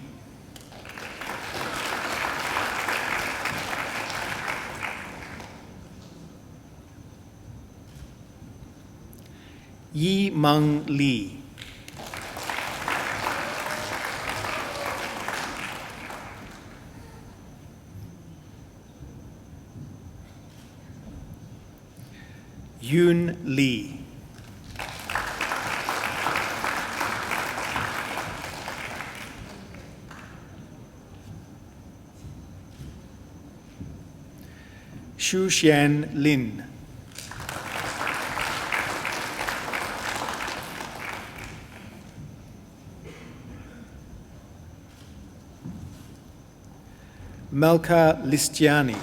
S6: Yi Meng Li. Yoon Lee. Shuxian Lin. Malka Listiani.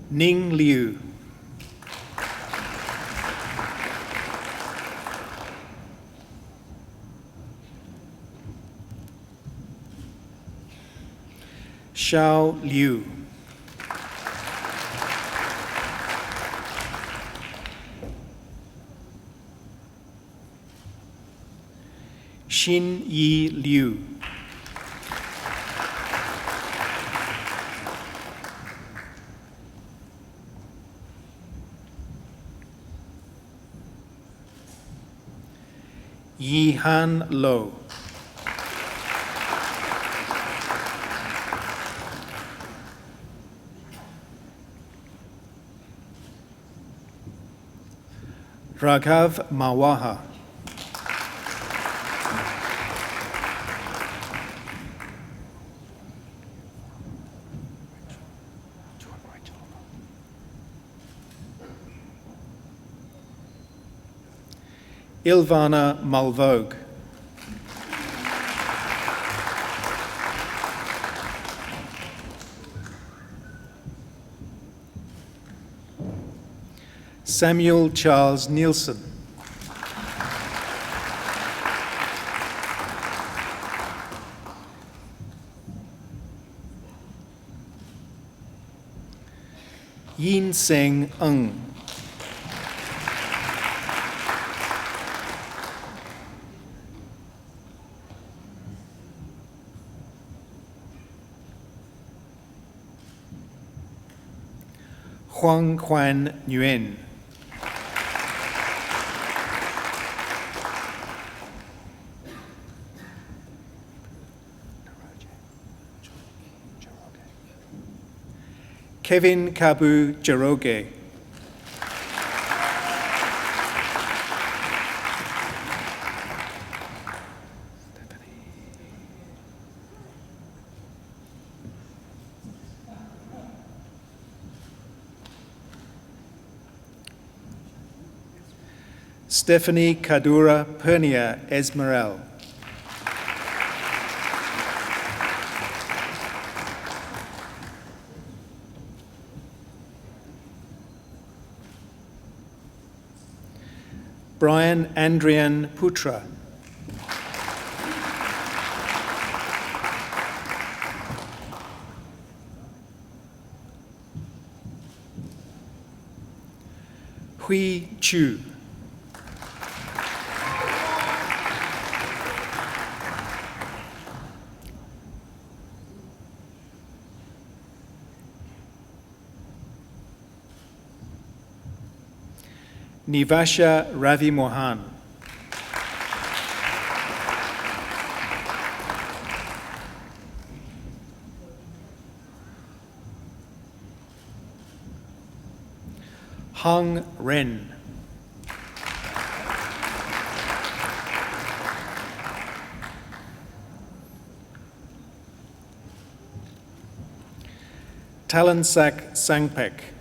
S6: Ning Liu. Xiao Liu. Xin Yi Liu. Yi Han Lo. Raghav Mawaha. Ilvana Malvogue. Samuel Charles Nielsen. Yin Seng Ng. Huang Quan Nguyen. Kevin Kabu Jeroge. Stephanie Kadura Pernia Esmerel. Brian Andrian Putra. Hui Chu. Nivasha Ravi Mohan. Hong Ren. Talansak Sangpek.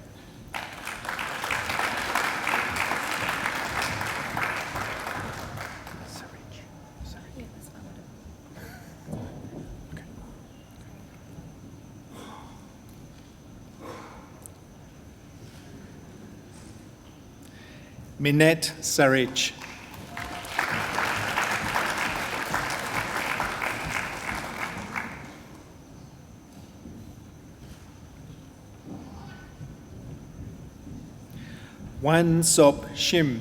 S6: Minette Sarich. Wan Sop Shim.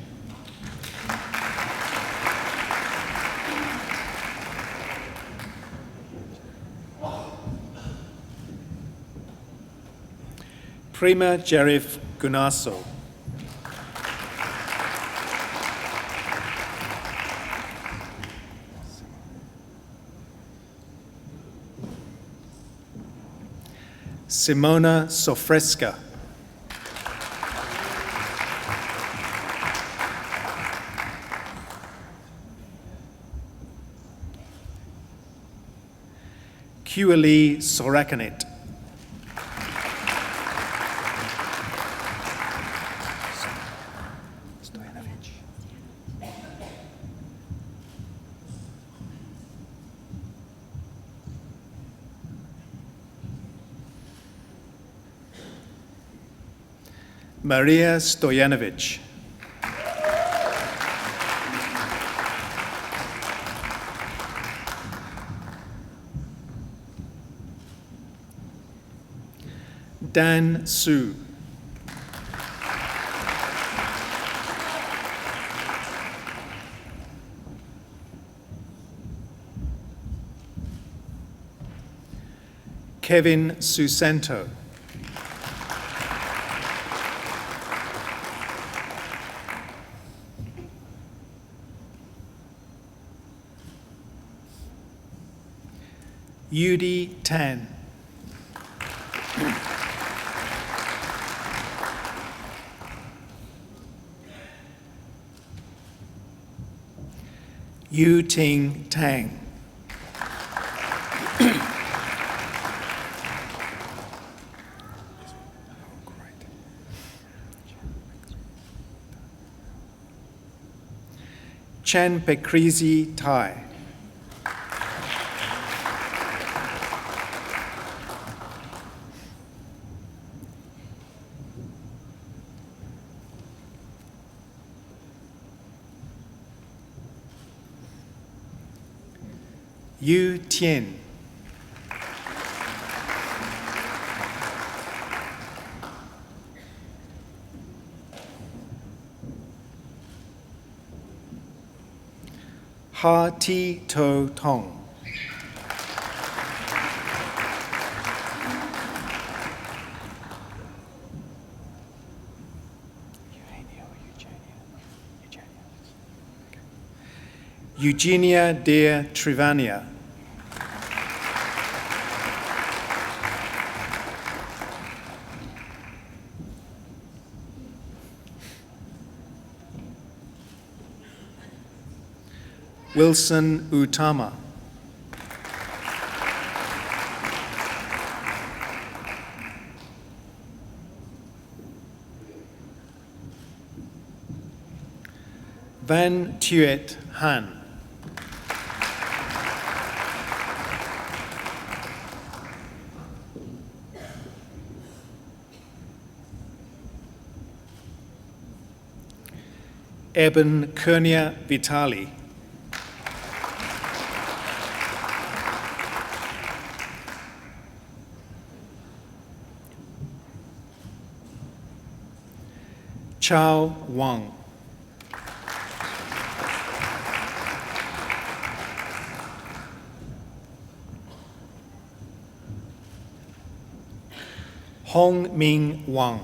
S6: Prima Jarif Gunaso. Simona Sofresca. Kuali Sorakanet. Maria Stojanovic. Dan Su. Kevin Susanto. Yudi Tan. Yu Ting Tang. Chan Pekrizi Tai. Yu Tien. Ha Ti To Tong. Eugenia Dea Trivania. Wilson Utama. Van Thuet Han. Eben Kernia Vitali. Chao Wang. Hong Ming Wang.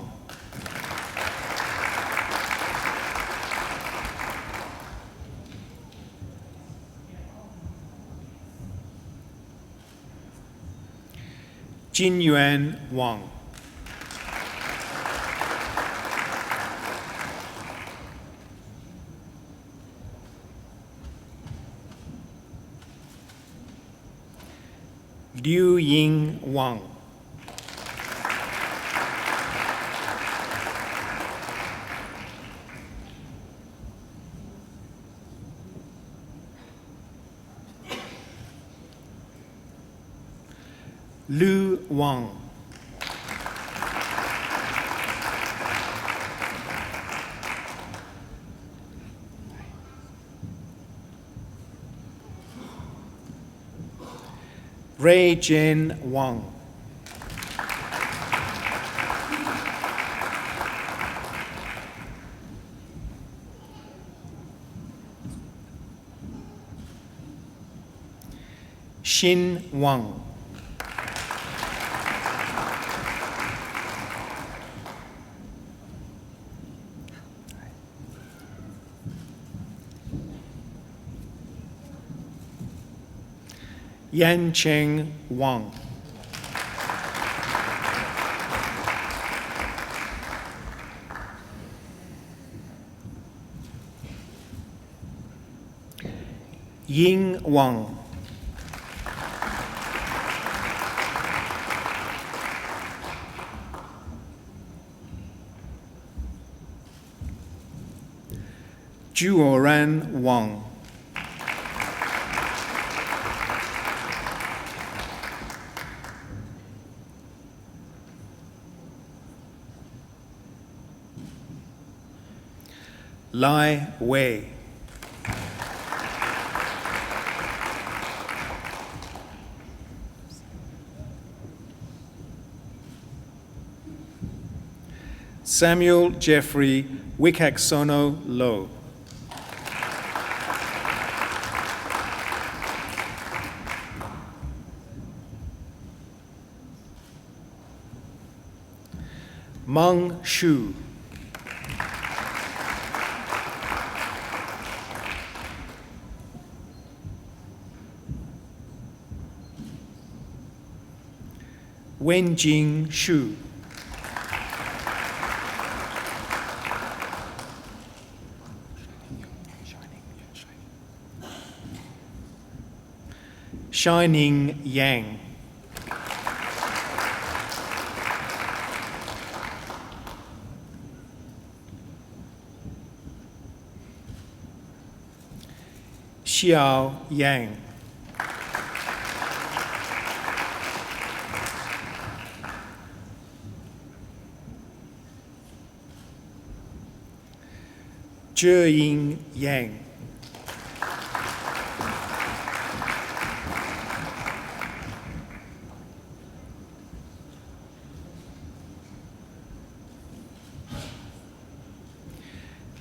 S6: Jin Yuan Wang. Liu Ying Wang. Lu Wang. Ray Jen Wang. Xin Wang. Yan Cheng Wang. Ying Wang. Juoran Wang. Lai Wei. Samuel Jeffrey Wikaksono Low. Meng Shu. Wenjing Shu. Shining Yang. Xiao Yang. Zheying Yang.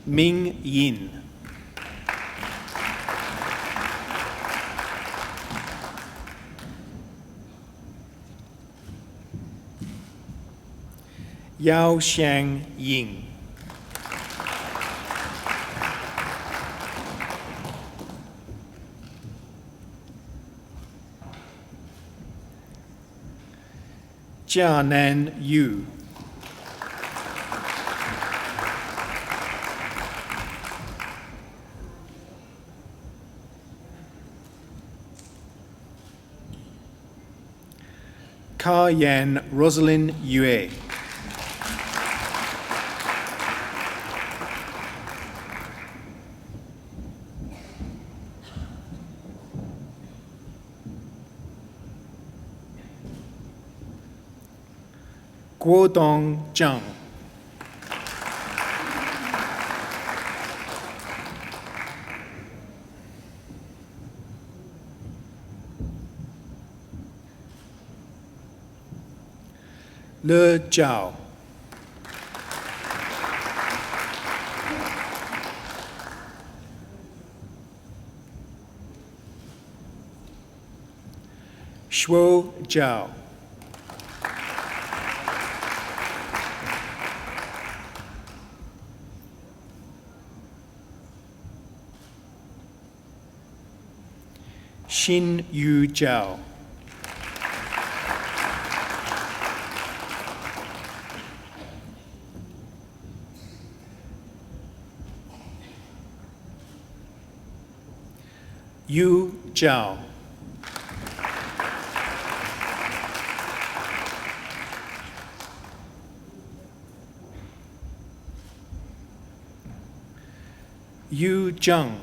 S6: Ming Yin. Yao Xiang Ying. Jianan Yu. Ka-Yan Rosalind Yue. Guodong Zhang. Le Zhao. Shuo Zhao. Xin Yu Zhao. Yu Zhao. Yu Zheng.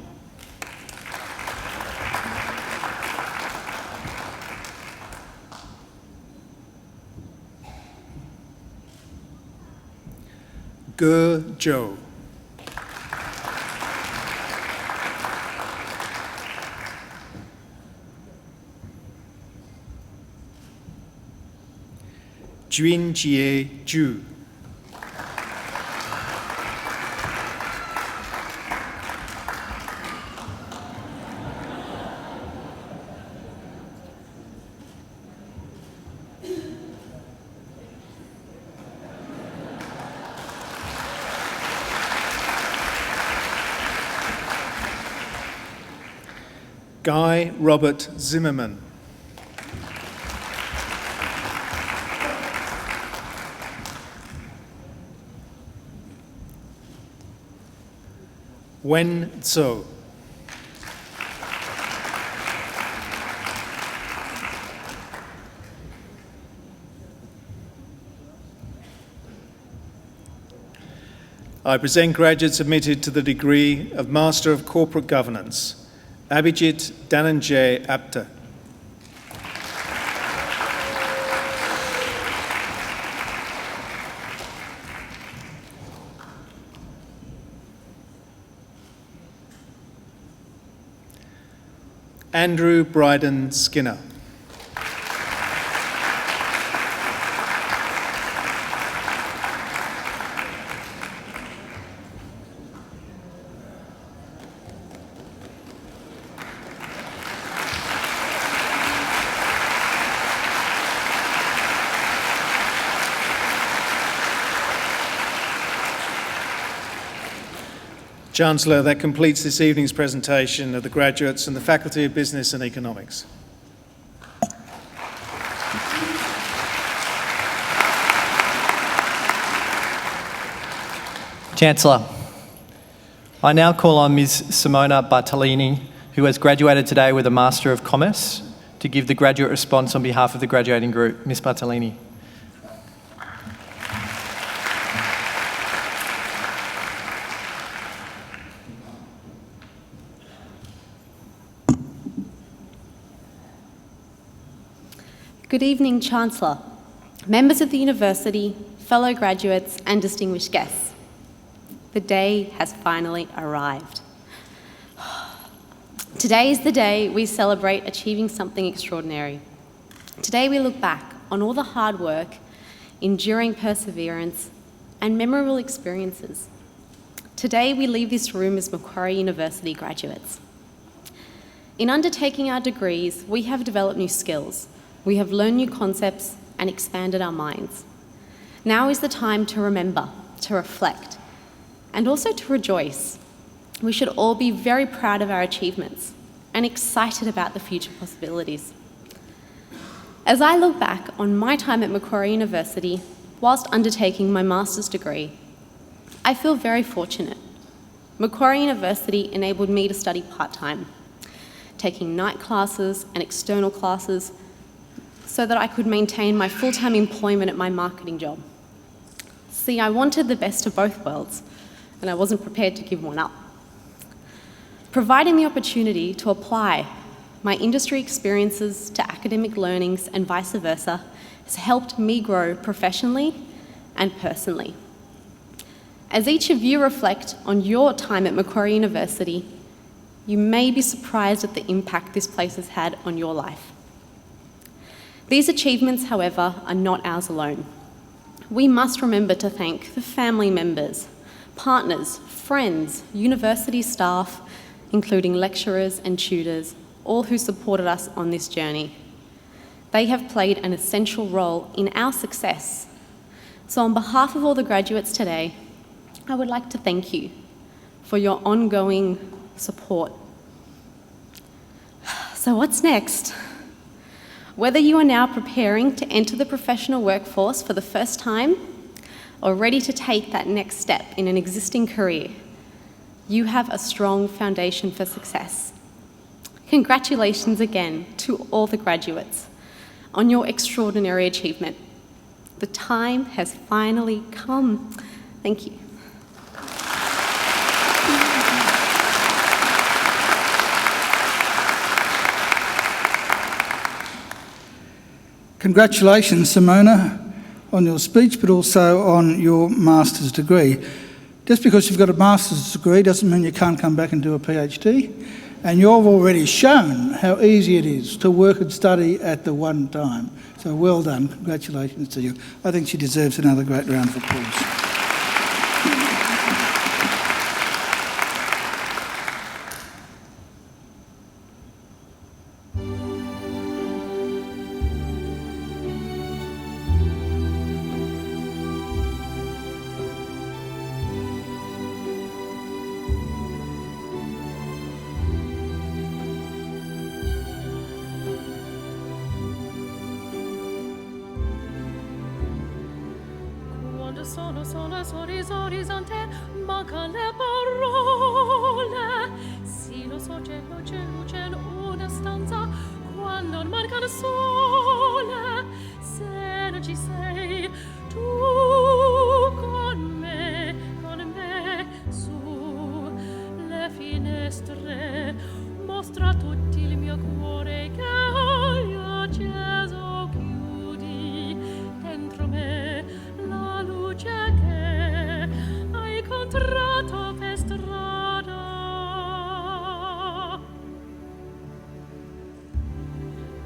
S6: Ge Zhou. Junjie Zhu. Guy Robert Zimmerman. Wen Tso. I present graduates admitted to the degree of Master of Corporate Governance, Abhijit Dhananjay Apte. Andrew Bryden Skinner. Chancellor, that completes this evening's presentation of the graduates in the Faculty of Business and Economics.
S2: Chancellor, I now call on Ms. Simona Bartolini, who has graduated today with a Master of Commerce, to give the graduate response on behalf of the graduating group. Ms. Bartolini.
S7: Good evening, Chancellor, members of the University, fellow graduates and distinguished guests. The day has finally arrived. Today is the day we celebrate achieving something extraordinary. Today we look back on all the hard work, enduring perseverance and memorable experiences. Today we leave this room as Macquarie University graduates. In undertaking our degrees, we have developed new skills. We have learned new concepts and expanded our minds. Now is the time to remember, to reflect, and also to rejoice. We should all be very proud of our achievements and excited about the future possibilities. As I look back on my time at Macquarie University, whilst undertaking my master's degree, I feel very fortunate. Macquarie University enabled me to study part-time, taking night classes and external classes so that I could maintain my full-time employment at my marketing job. See, I wanted the best of both worlds, and I wasn't prepared to give one up. Providing the opportunity to apply my industry experiences to academic learnings and vice versa has helped me grow professionally and personally. As each of you reflect on your time at Macquarie University, you may be surprised at the impact this place has had on your life. These achievements, however, are not ours alone. We must remember to thank the family members, partners, friends, university staff, including lecturers and tutors, all who supported us on this journey. They have played an essential role in our success. So on behalf of all the graduates today, I would like to thank you for your ongoing support. So what's next? Whether you are now preparing to enter the professional workforce for the first time or ready to take that next step in an existing career, you have a strong foundation for success. Congratulations again to all the graduates on your extraordinary achievement. The time has finally come. Thank you.
S4: Congratulations, Simona, on your speech, but also on your master's degree. Just because you've got a master's degree doesn't mean you can't come back and do a PhD. And you've already shown how easy it is to work and study at the one time. So well done. Congratulations to you. I think she deserves another great round of applause.
S8: sono sorriso orizzonte, mancano le parole. Sì, lo so, c'è luce in una stanza, quando manca il sole. Se non ci sei, tu con me, su le finestre, mostra tutti il mio cuore che hai acceso, chiudi dentro me la luce che hai incontrato per strada.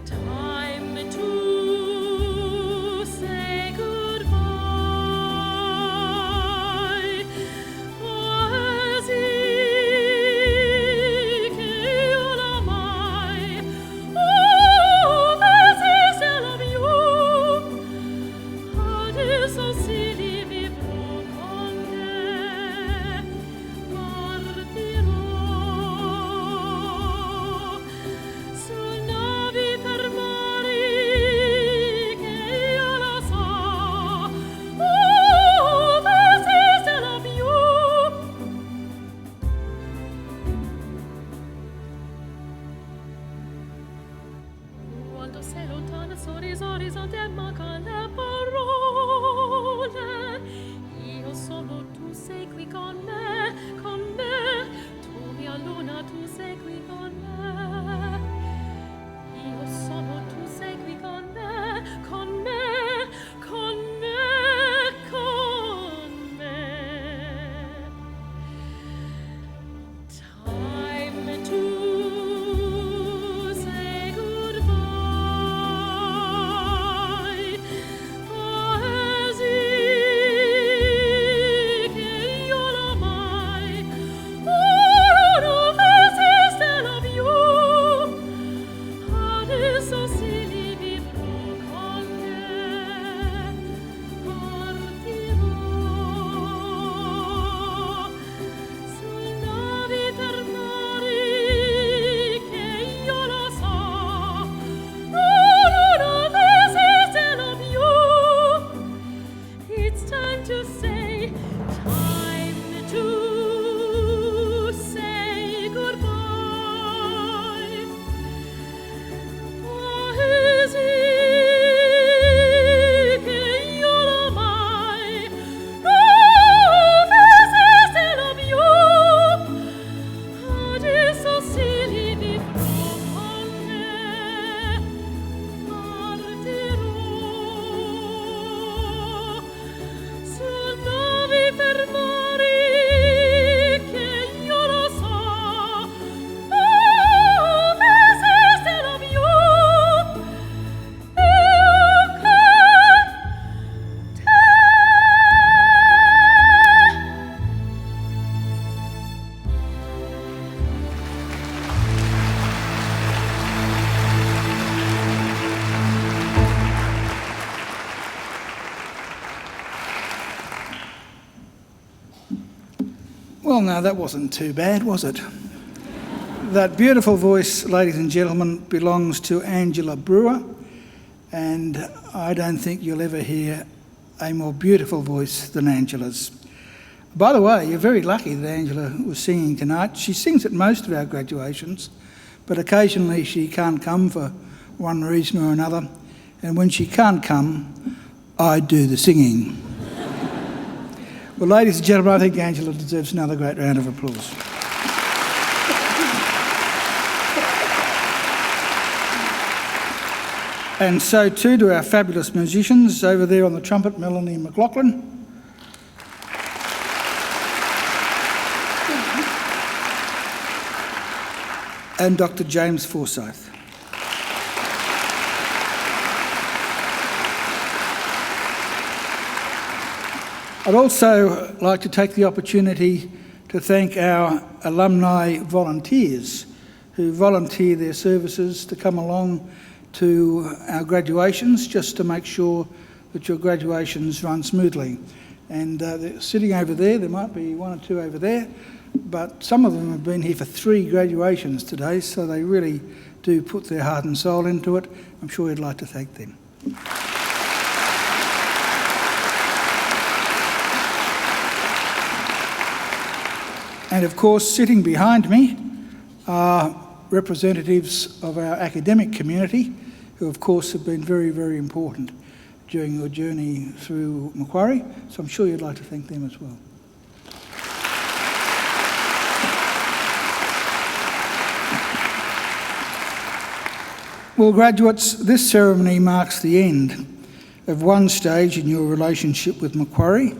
S8: Time to say goodbye. Poesi che io l'amai. Oh, this is I love you. Adesso si vivrò con te. Partirò su navi per mari che io lo so. Oh, this is I love you. Quando sei lontana, sorriso orizzonte, manca le parole. Io sono, tu sei qui con me, tu mia luna, tu sei qui con me. Io sono, tu sei qui con me, con me, con me, con me. Time to say goodbye. Poesi che io l'amai. Oh, no, this is I love you. Adesso si vivrò con te. Partirò su navi per mari che io lo so. No, this is I love you. It's time to say goodbye. Poesi che io l'amai. No, this is I love you. Adesso si vivrò con te. Partirò su navi per mari che io lo so. Oh, this is I love you. Io con te.
S4: Well, now that wasn't too bad, was it? That beautiful voice, ladies and gentlemen, belongs to Angela Brewer, and I don't think you'll ever hear a more beautiful voice than Angela's. By the way, you're very lucky that Angela was singing tonight. She sings at most of our graduations, but occasionally she can't come for one reason or another, and when she can't come, I do the singing. Well, ladies and gentlemen, I think Angela deserves another great round of applause. And so too to our fabulous musicians over there on the trumpet, Melanie McLaughlin. And Dr. James Forsyth. I'd also like to take the opportunity to thank our alumni volunteers who volunteer their services to come along to our graduations just to make sure that your graduations run smoothly. And they're sitting over there, there might be one or two over there, but some of them have been here for 3 graduations today, so they really do put their heart and soul into it. I'm sure you'd like to thank them. And of course, sitting behind me are representatives of our academic community, who of course have been very, very important during your journey through Macquarie. So I'm sure you'd like to thank them as well. Well, graduates, this ceremony marks the end of one stage in your relationship with Macquarie,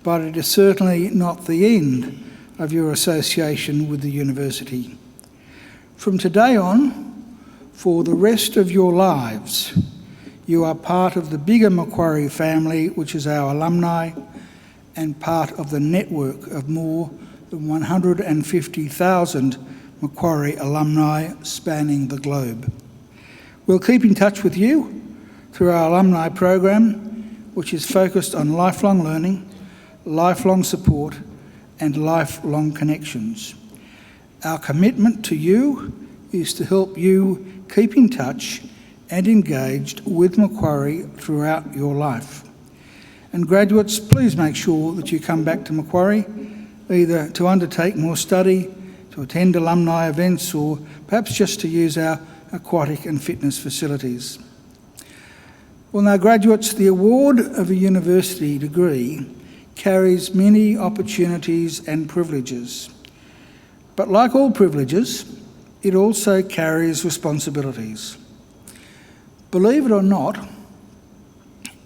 S4: but it is certainly not the end of your association with the university. From today on, for the rest of your lives, you are part of the bigger Macquarie family, which is our alumni, and part of the network of more than 150,000 Macquarie alumni spanning the globe. We'll keep in touch with you through our alumni program, which is focused on lifelong learning, lifelong support, and lifelong connections. Our commitment to you is to help you keep in touch and engaged with Macquarie throughout your life. And graduates, please make sure that you come back to Macquarie, either to undertake more study, to attend alumni events, or perhaps just to use our aquatic and fitness facilities. Well, now graduates, the award of a university degree carries many opportunities and privileges. But like all privileges, it also carries responsibilities. Believe it or not,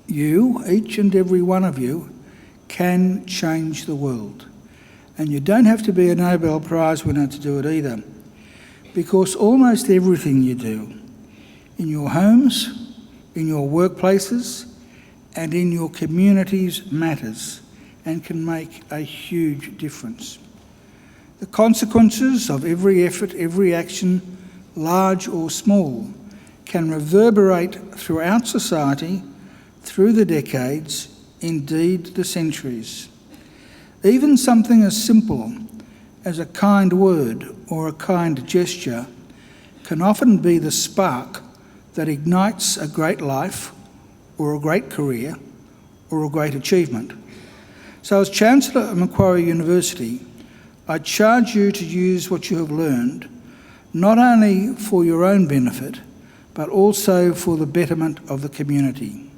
S4: you, each and every one of you, can change the world. And you don't have to be a Nobel Prize winner to do it either, because almost everything you do, in your homes, in your workplaces, and in your communities matters and can make a huge difference. The consequences of every effort, every action, large or small, can reverberate throughout society, through the decades, indeed the centuries. Even something as simple as a kind word or a kind gesture can often be the spark that ignites a great life or a great career or a great achievement. So as Chancellor of Macquarie University, I charge you to use what you have learned, not only for your own benefit, but also for the betterment of the community.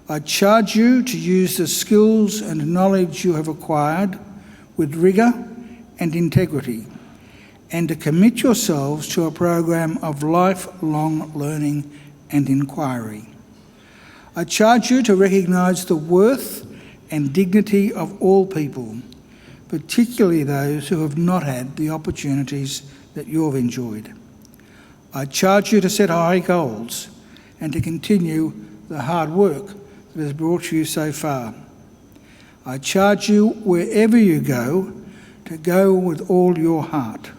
S4: I charge you to use the skills and knowledge you have acquired with rigour and integrity, and to commit yourselves to a program of lifelong learning and inquiry. I charge you to recognise the worth and dignity of all people, particularly those who have not had the opportunities that you have enjoyed. I charge you to set high goals and to continue the hard work that has brought you so far. I charge you, wherever you go, to go with all your heart.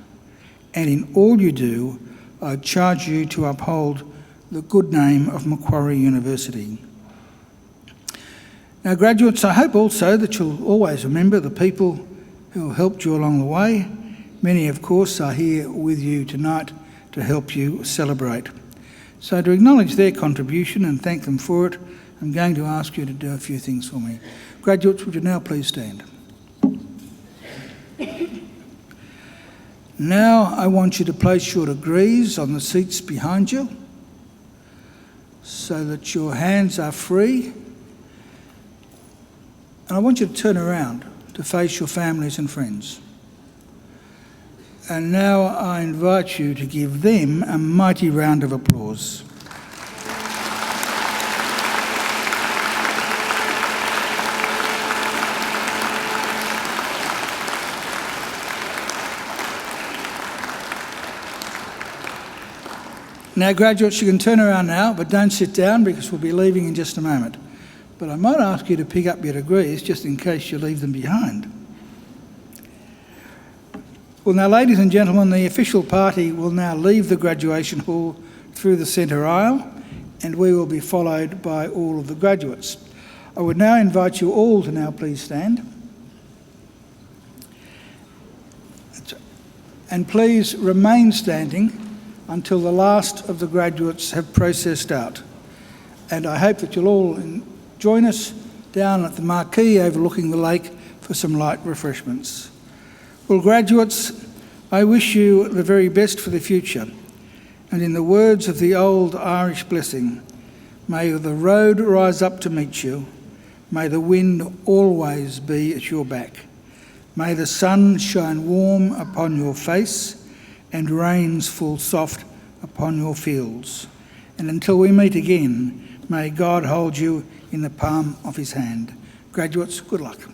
S4: And in all you do, I charge you to uphold the good name of Macquarie University. Now, graduates, I hope also that you'll always remember the people who helped you along the way. Many, of course, are here with you tonight to help you celebrate. So to acknowledge their contribution and thank them for it, I'm going to ask you to do a few things for me. Graduates, would you now please stand? Now I want you to place your degrees on the seats behind you so that your hands are free. And I want you to turn around to face your families and friends. And now I invite you to give them a mighty round of applause. Now, graduates, you can turn around now, but don't sit down because we'll be leaving in just a moment. But I might ask you to pick up your degrees just in case you leave them behind. Well, now, ladies and gentlemen, the official party will now leave the graduation hall through the centre aisle, and we will be followed by all of the graduates. I would now invite you all to now please stand. And please remain standing until the last of the graduates have processed out. And I hope that you'll all join us down at the marquee overlooking the lake for some light refreshments. Well, graduates, I wish you the very best for the future. And in the words of the old Irish blessing, may the road rise up to meet you. May the wind always be at your back. May the sun shine warm upon your face and rains fall soft upon your fields. And until we meet again, may God hold you in the palm of his hand. Graduates, good luck.